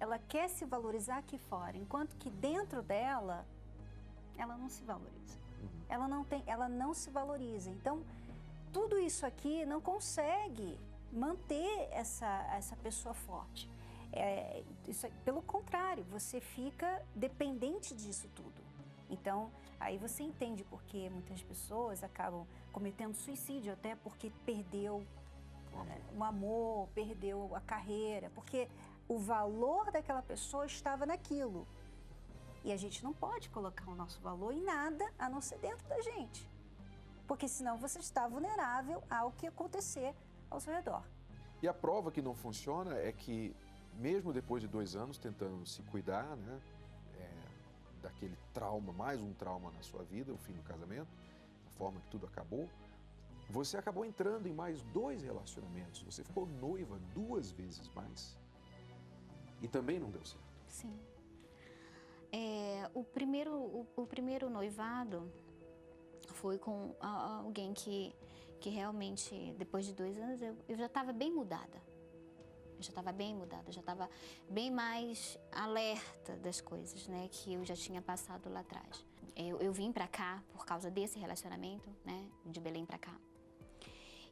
ela quer se valorizar aqui fora, enquanto que dentro dela, ela não se valoriza. Ela não se valoriza. Então, tudo isso aqui não consegue manter essa pessoa forte. Pelo contrário, você fica dependente disso tudo. Então, aí você entende porque muitas pessoas acabam cometendo suicídio, até porque perdeu o amor, perdeu a carreira, porque o valor daquela pessoa estava naquilo. E a gente não pode colocar o nosso valor em nada a não ser dentro da gente. Porque senão você está vulnerável ao que acontecer ao seu redor. E a prova que não funciona é que, mesmo depois de 2 anos tentando se cuidar, né, daquele trauma, mais um trauma na sua vida, o fim do casamento, a forma que tudo acabou, você acabou entrando em mais 2 relacionamentos. Você ficou noiva 2 vezes mais. E também não deu certo. Sim. O primeiro noivado foi com alguém que realmente, depois de 2 anos, eu já estava bem mudada. Já estava bem mais alerta das coisas, né, que eu já tinha passado lá atrás. Eu vim pra cá por causa desse relacionamento, né, de Belém pra cá.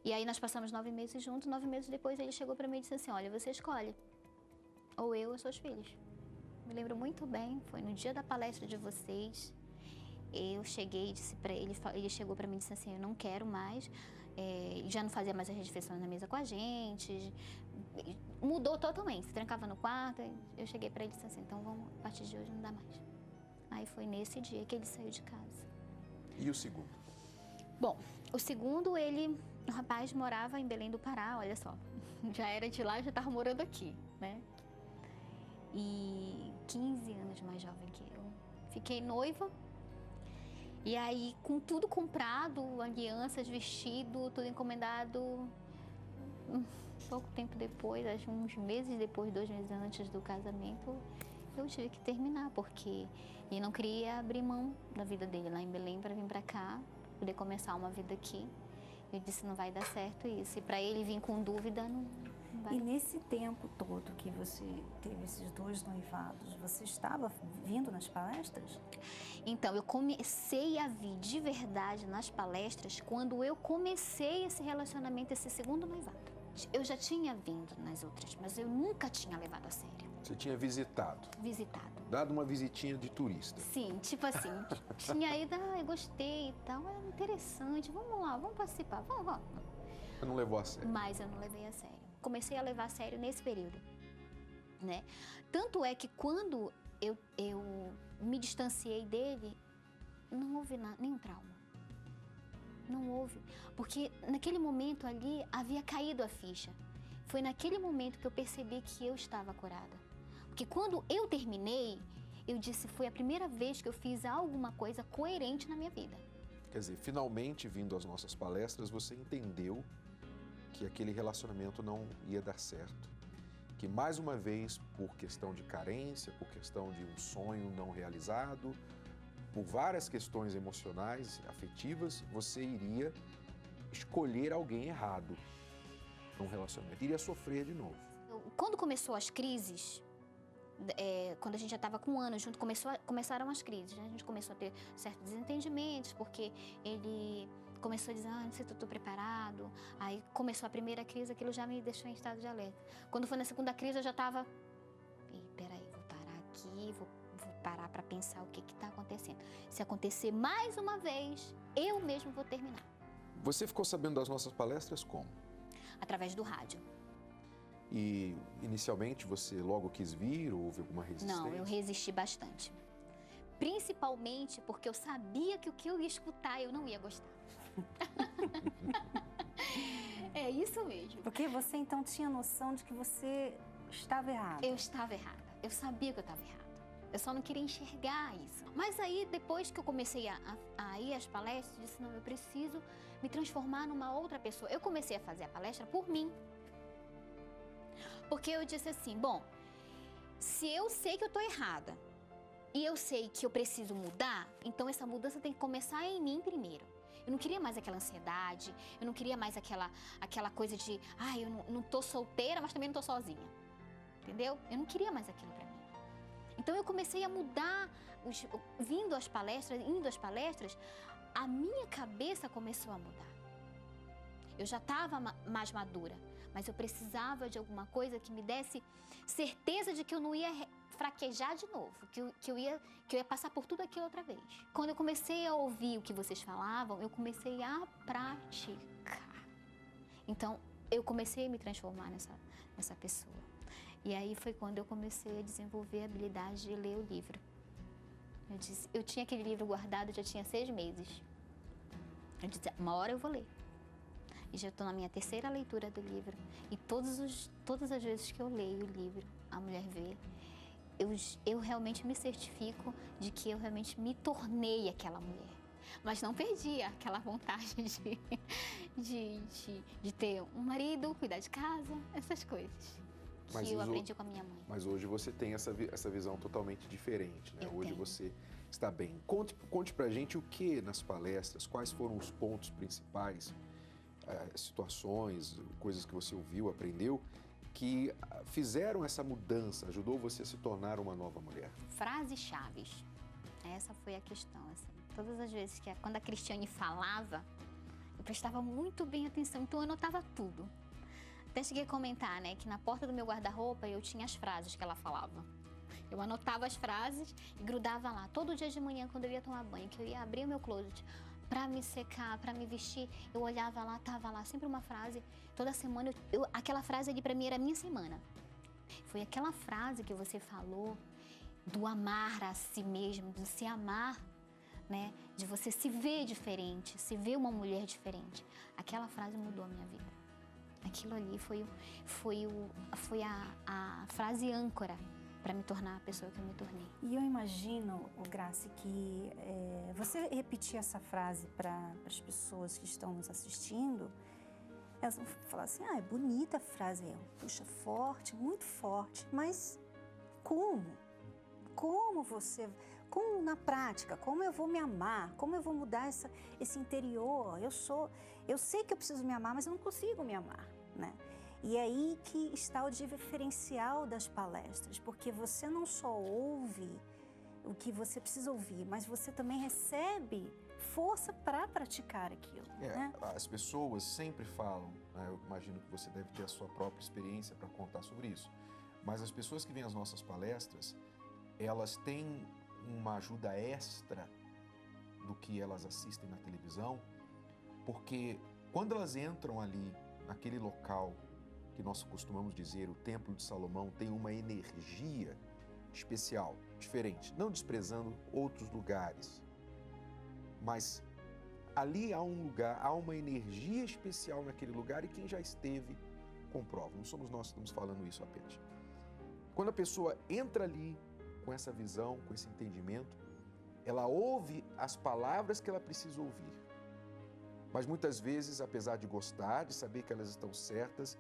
E aí nós passamos 9 meses juntos. 9 meses depois ele chegou pra mim e disse assim: olha, você escolhe, ou eu ou seus filhos. Me lembro muito bem, foi no dia da palestra de vocês. Eu cheguei e disse pra ele, ele chegou pra mim e disse assim: eu não quero mais. Já não fazia mais as refeições na mesa com a gente, mudou totalmente, se trancava no quarto. Eu cheguei pra ele e disse assim: então vamos, a partir de hoje não dá mais. Aí foi nesse dia que ele saiu de casa. E o segundo? Bom, o segundo, o rapaz morava em Belém do Pará, olha só, já era de lá e já estava morando aqui, né? E 15 anos mais jovem que eu. Fiquei noiva. E aí, com tudo comprado, alianças, vestido, tudo encomendado, pouco tempo depois, acho que uns meses depois, 2 meses antes do casamento, eu tive que terminar, porque ele não queria abrir mão da vida dele lá em Belém para vir para cá, poder começar uma vida aqui. Eu disse: não vai dar certo isso. E para ele vir com dúvida, não vai. E nesse tempo todo que você teve esses 2 noivados, você estava vindo nas palestras? Então, eu comecei a vir de verdade nas palestras quando eu comecei esse relacionamento, esse segundo noivado. Eu já tinha vindo nas outras, mas eu nunca tinha levado a sério. Você tinha visitado? Visitado. Dado uma visitinha de turista? Sim, tipo assim, tinha ido, eu gostei e tal, é interessante, vamos lá, vamos participar, vamos. Você não levou a sério? Mas eu não levei a sério. Comecei a levar a sério nesse período, né? Tanto é que quando eu me distanciei dele, não houve nenhum trauma. Não houve, porque naquele momento ali havia caído a ficha. Foi naquele momento que eu percebi que eu estava curada. Porque quando eu terminei, eu disse, foi a primeira vez que eu fiz alguma coisa coerente na minha vida. Quer dizer, finalmente, vindo às nossas palestras, você entendeu que aquele relacionamento não ia dar certo. Que, mais uma vez, por questão de carência, por questão de um sonho não realizado, por várias questões emocionais, afetivas, você iria escolher alguém errado num relacionamento. Iria sofrer de novo. Quando começou as crises, quando a gente já estava com 1 ano junto, começaram as crises, né? A gente começou a ter certos desentendimentos, porque ele começou a dizer, não sei se eu estou preparado. Aí começou a primeira crise, aquilo já me deixou em estado de alerta. Quando foi na segunda crise, eu já estava... Peraí, vou parar aqui, vou parar para pensar o que está acontecendo. Se acontecer mais uma vez, eu mesmo vou terminar. Você ficou sabendo das nossas palestras como? Através do rádio. E, inicialmente, você logo quis vir ou houve alguma resistência? Não, eu resisti bastante. Principalmente porque eu sabia que o que eu ia escutar eu não ia gostar. É isso mesmo. Porque você, então, tinha noção de que você estava errada. Eu estava errada. Eu sabia que eu estava errada. Eu só não queria enxergar isso. Mas aí, depois que eu comecei a ir às palestras, eu disse, não, eu preciso me transformar numa outra pessoa. Eu comecei a fazer a palestra por mim. Porque eu disse assim, bom, se eu sei que eu estou errada e eu sei que eu preciso mudar, então essa mudança tem que começar em mim primeiro. Eu não queria mais aquela ansiedade, eu não queria mais aquela coisa de, eu não tô solteira, mas também não tô sozinha. Entendeu? Eu não queria mais aquilo para mim. Então eu comecei a mudar, indo às palestras, a minha cabeça começou a mudar. Eu já estava mais madura, mas eu precisava de alguma coisa que me desse certeza de que eu não ia fraquejar de novo, que eu ia passar por tudo aquilo outra vez. Quando eu comecei a ouvir o que vocês falavam, eu comecei a praticar. Então, eu comecei a me transformar nessa pessoa. E aí foi quando eu comecei a desenvolver a habilidade de ler o livro. Eu tinha aquele livro guardado, já tinha 6 meses. Eu disse, uma hora eu vou ler. E já estou na minha 3ª leitura do livro. E todas as vezes que eu leio o livro, A Mulher Vê, eu realmente me certifico de que eu realmente me tornei aquela mulher. Mas não perdi aquela vontade de ter um marido, cuidar de casa, essas coisas. Que eu aprendi com a minha mãe. Mas hoje você tem essa visão totalmente diferente, né? Hoje você está bem. Conte pra gente o que nas palestras, quais foram os pontos principais, situações, coisas que você ouviu, aprendeu, que fizeram essa mudança, ajudou você a se tornar uma nova mulher? Frases-chave. Essa foi a questão, assim. Todas as vezes quando a Cristiane falava, eu prestava muito bem atenção, então eu anotava tudo. Até cheguei a comentar, né, que na porta do meu guarda-roupa eu tinha as frases que ela falava. Eu anotava as frases e grudava lá. Todo dia de manhã, quando eu ia tomar banho, que eu ia abrir o meu closet para me secar, para me vestir, eu olhava lá, tava lá, sempre uma frase. Toda semana, aquela frase ali para mim era a minha semana. Foi aquela frase que você falou do amar a si mesmo, do se amar, né, de você se ver diferente, se ver uma mulher diferente. Aquela frase mudou a minha vida. Aquilo ali foi a frase âncora para me tornar a pessoa que eu me tornei. E eu imagino, Grace, que você repetir essa frase para as pessoas que estão nos assistindo, elas vão falar assim, é bonita a frase, puxa, forte, muito forte, mas como? Como na prática, como eu vou me amar, como eu vou mudar esse interior? Eu sei que eu preciso me amar, mas eu não consigo me amar, né? E é aí que está o diferencial das palestras, porque você não só ouve o que você precisa ouvir, mas você também recebe força para praticar aquilo. Né? As pessoas sempre falam, né, eu imagino que você deve ter a sua própria experiência para contar sobre isso, mas as pessoas que vêm às nossas palestras, elas têm uma ajuda extra do que elas assistem na televisão, porque quando elas entram ali, naquele local que nós costumamos dizer, o Templo de Salomão, tem uma energia especial, diferente, não desprezando outros lugares, mas ali há um lugar, há uma energia especial naquele lugar e quem já esteve comprova, não somos nós que estamos falando isso apenas. Quando a pessoa entra ali com essa visão, com esse entendimento, ela ouve as palavras que ela precisa ouvir. Mas muitas vezes, apesar de gostar, de saber que elas estão certas,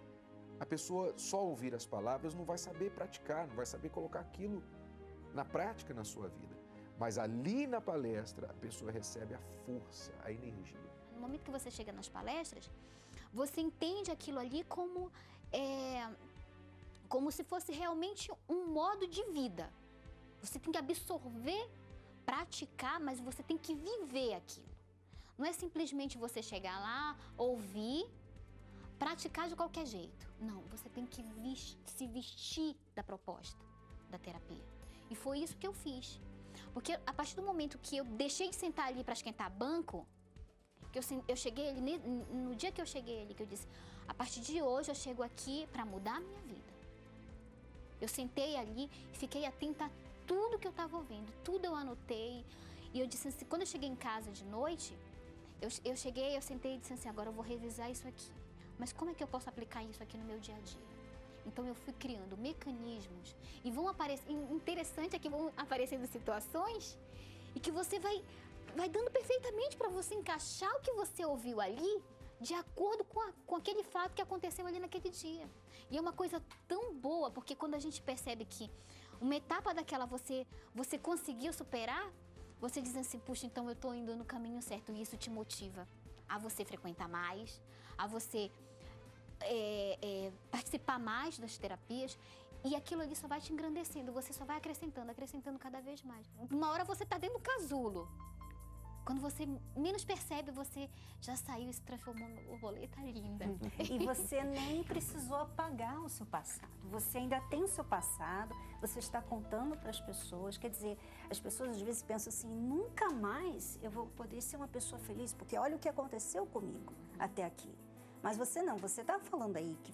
a pessoa só ouvir as palavras não vai saber praticar, não vai saber colocar aquilo na prática na sua vida. Mas ali na palestra, a pessoa recebe a força, a energia. No momento que você chega nas palestras, você entende aquilo ali como se fosse realmente um modo de vida. Você tem que absorver, praticar, mas você tem que viver aquilo. Não é simplesmente você chegar lá, ouvir, praticar de qualquer jeito. Não, você tem que se vestir da proposta da terapia. E foi isso que eu fiz. Porque a partir do momento que eu deixei de sentar ali para esquentar banco, que eu cheguei ali, no dia que eu cheguei ali, que eu disse, a partir de hoje eu chego aqui para mudar a minha vida. Eu sentei ali e fiquei atenta a tudo que eu estava ouvindo, tudo eu anotei. E eu disse assim, quando eu cheguei em casa de noite, eu sentei e disse assim, agora eu vou revisar isso aqui. Mas como é que eu posso aplicar isso aqui no meu dia a dia? Então eu fui criando mecanismos e vão aparecer, interessante é que vão aparecendo situações e que você vai dando perfeitamente para você encaixar o que você ouviu ali de acordo com aquele fato que aconteceu ali naquele dia. E é uma coisa tão boa, porque quando a gente percebe que uma etapa daquela você conseguiu superar, você diz assim, puxa, então eu tô indo no caminho certo, e isso te motiva a você frequentar mais, a você participar mais das terapias, e aquilo ali só vai te engrandecendo, você só vai acrescentando cada vez mais. Uma hora você tá dentro do casulo. Quando você menos percebe, você já saiu e se transformou numa borboleta linda. E você nem precisou apagar o seu passado. Você ainda tem o seu passado, você está contando para as pessoas. Quer dizer, as pessoas às vezes pensam assim, nunca mais eu vou poder ser uma pessoa feliz, porque olha o que aconteceu comigo até aqui. Mas você não, você está falando aí que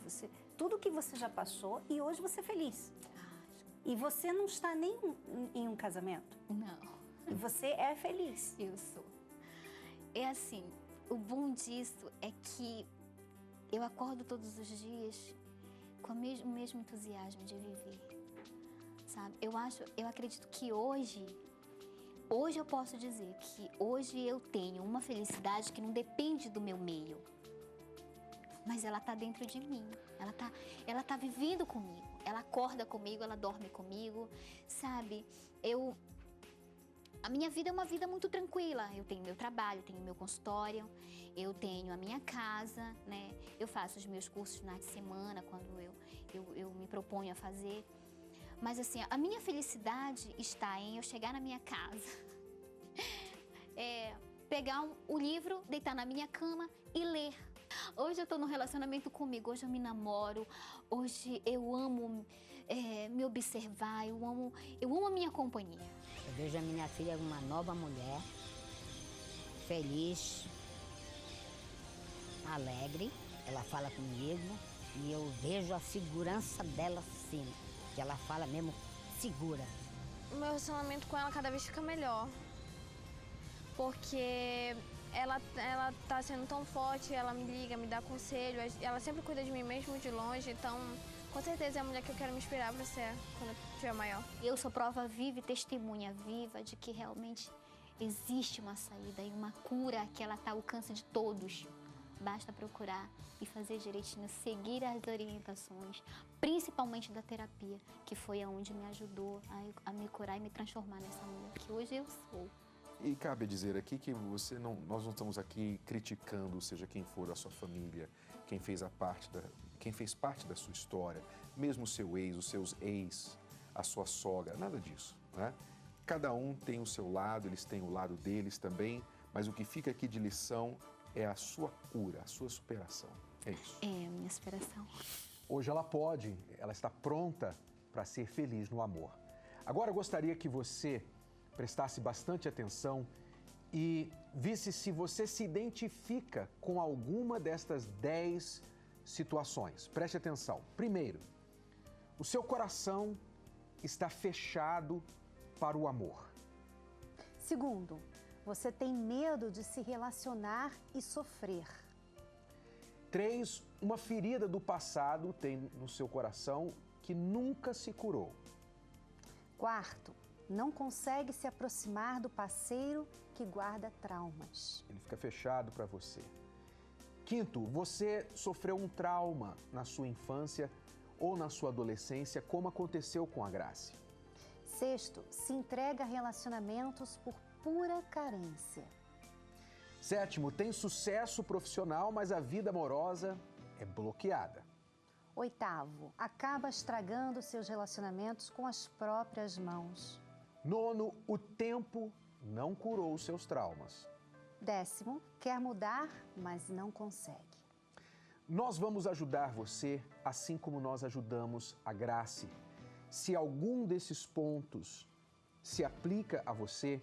tudo que você já passou e hoje você é feliz. E você não está nem em um casamento. Não. E você é feliz. Eu sou. É assim, o bom disso é que eu acordo todos os dias com o mesmo entusiasmo de viver, sabe? Eu acredito que hoje eu posso dizer que hoje eu tenho uma felicidade que não depende do meu meio, mas ela tá dentro de mim, ela tá vivendo comigo, ela acorda comigo, ela dorme comigo, sabe? A minha vida é uma vida muito tranquila. Eu tenho meu trabalho, tenho meu consultório, eu tenho a minha casa, né? Eu faço os meus cursos na semana, quando eu me proponho a fazer. Mas assim, a minha felicidade está em eu chegar na minha casa, pegar o livro, deitar na minha cama e ler. Hoje eu estou num relacionamento comigo, hoje eu me namoro, hoje eu amo me observar, eu amo a minha companhia. Eu vejo a minha filha uma nova mulher, feliz, alegre, ela fala comigo e eu vejo a segurança dela sim, que ela fala mesmo segura. O meu relacionamento com ela cada vez fica melhor, porque ela tá sendo tão forte, ela me liga, me dá conselho, ela sempre cuida de mim mesmo de longe, então com certeza é a mulher que eu quero me inspirar para ser quando eu estiver maior. Eu sou prova viva e testemunha viva de que realmente existe uma saída e uma cura que ela está ao alcance de todos. Basta procurar e fazer direitinho, seguir as orientações, principalmente da terapia, que foi aonde me ajudou a me curar e me transformar nessa mulher que hoje eu sou. E cabe dizer aqui que nós não estamos aqui criticando, seja quem for a sua família, quem fez parte da sua história, mesmo o seu ex, os seus ex, a sua sogra, nada disso, né? Cada um tem o seu lado, eles têm o lado deles também, mas o que fica aqui de lição é a sua cura, a sua superação. É isso. É a minha superação. Hoje ela está pronta para ser feliz no amor. Agora eu gostaria que você prestasse bastante atenção e visse se você se identifica com alguma destas 10 situações. Preste atenção. Primeiro, o seu coração está fechado para o amor. Segundo, você tem medo de se relacionar e sofrer. 3, uma ferida do passado tem no seu coração que nunca se curou. Quarto, não consegue se aproximar do parceiro que guarda traumas. Ele fica fechado para você. Quinto, você sofreu um trauma na sua infância ou na sua adolescência, como aconteceu com a Grace. Sexto, se entrega a relacionamentos por pura carência. Sétimo, tem sucesso profissional, mas a vida amorosa é bloqueada. Oitavo, acaba estragando seus relacionamentos com as próprias mãos. Nono, o tempo não curou os seus traumas. 10º, quer mudar, mas não consegue. Nós vamos ajudar você, assim como nós ajudamos a Grace. Se algum desses pontos se aplica a você,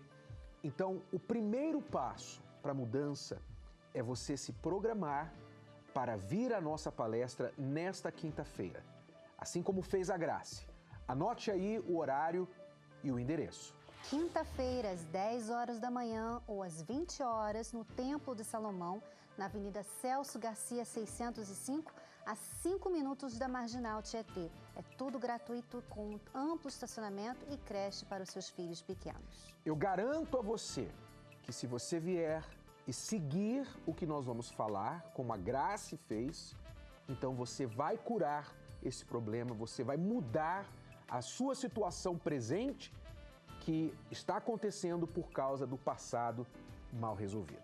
então o primeiro passo para a mudança é você se programar para vir à nossa palestra nesta quinta-feira, assim como fez a Grace. Anote aí o horário e o endereço. Quinta-feira, às 10 horas da manhã ou às 20 horas, no Templo de Salomão, na Avenida Celso Garcia, 605, a 5 minutos da Marginal Tietê. É tudo gratuito, com amplo estacionamento e creche para os seus filhos pequenos. Eu garanto a você que se você vier e seguir o que nós vamos falar, como a Grace fez, então você vai curar esse problema, você vai mudar a sua situação presente, que está acontecendo por causa do passado mal resolvido.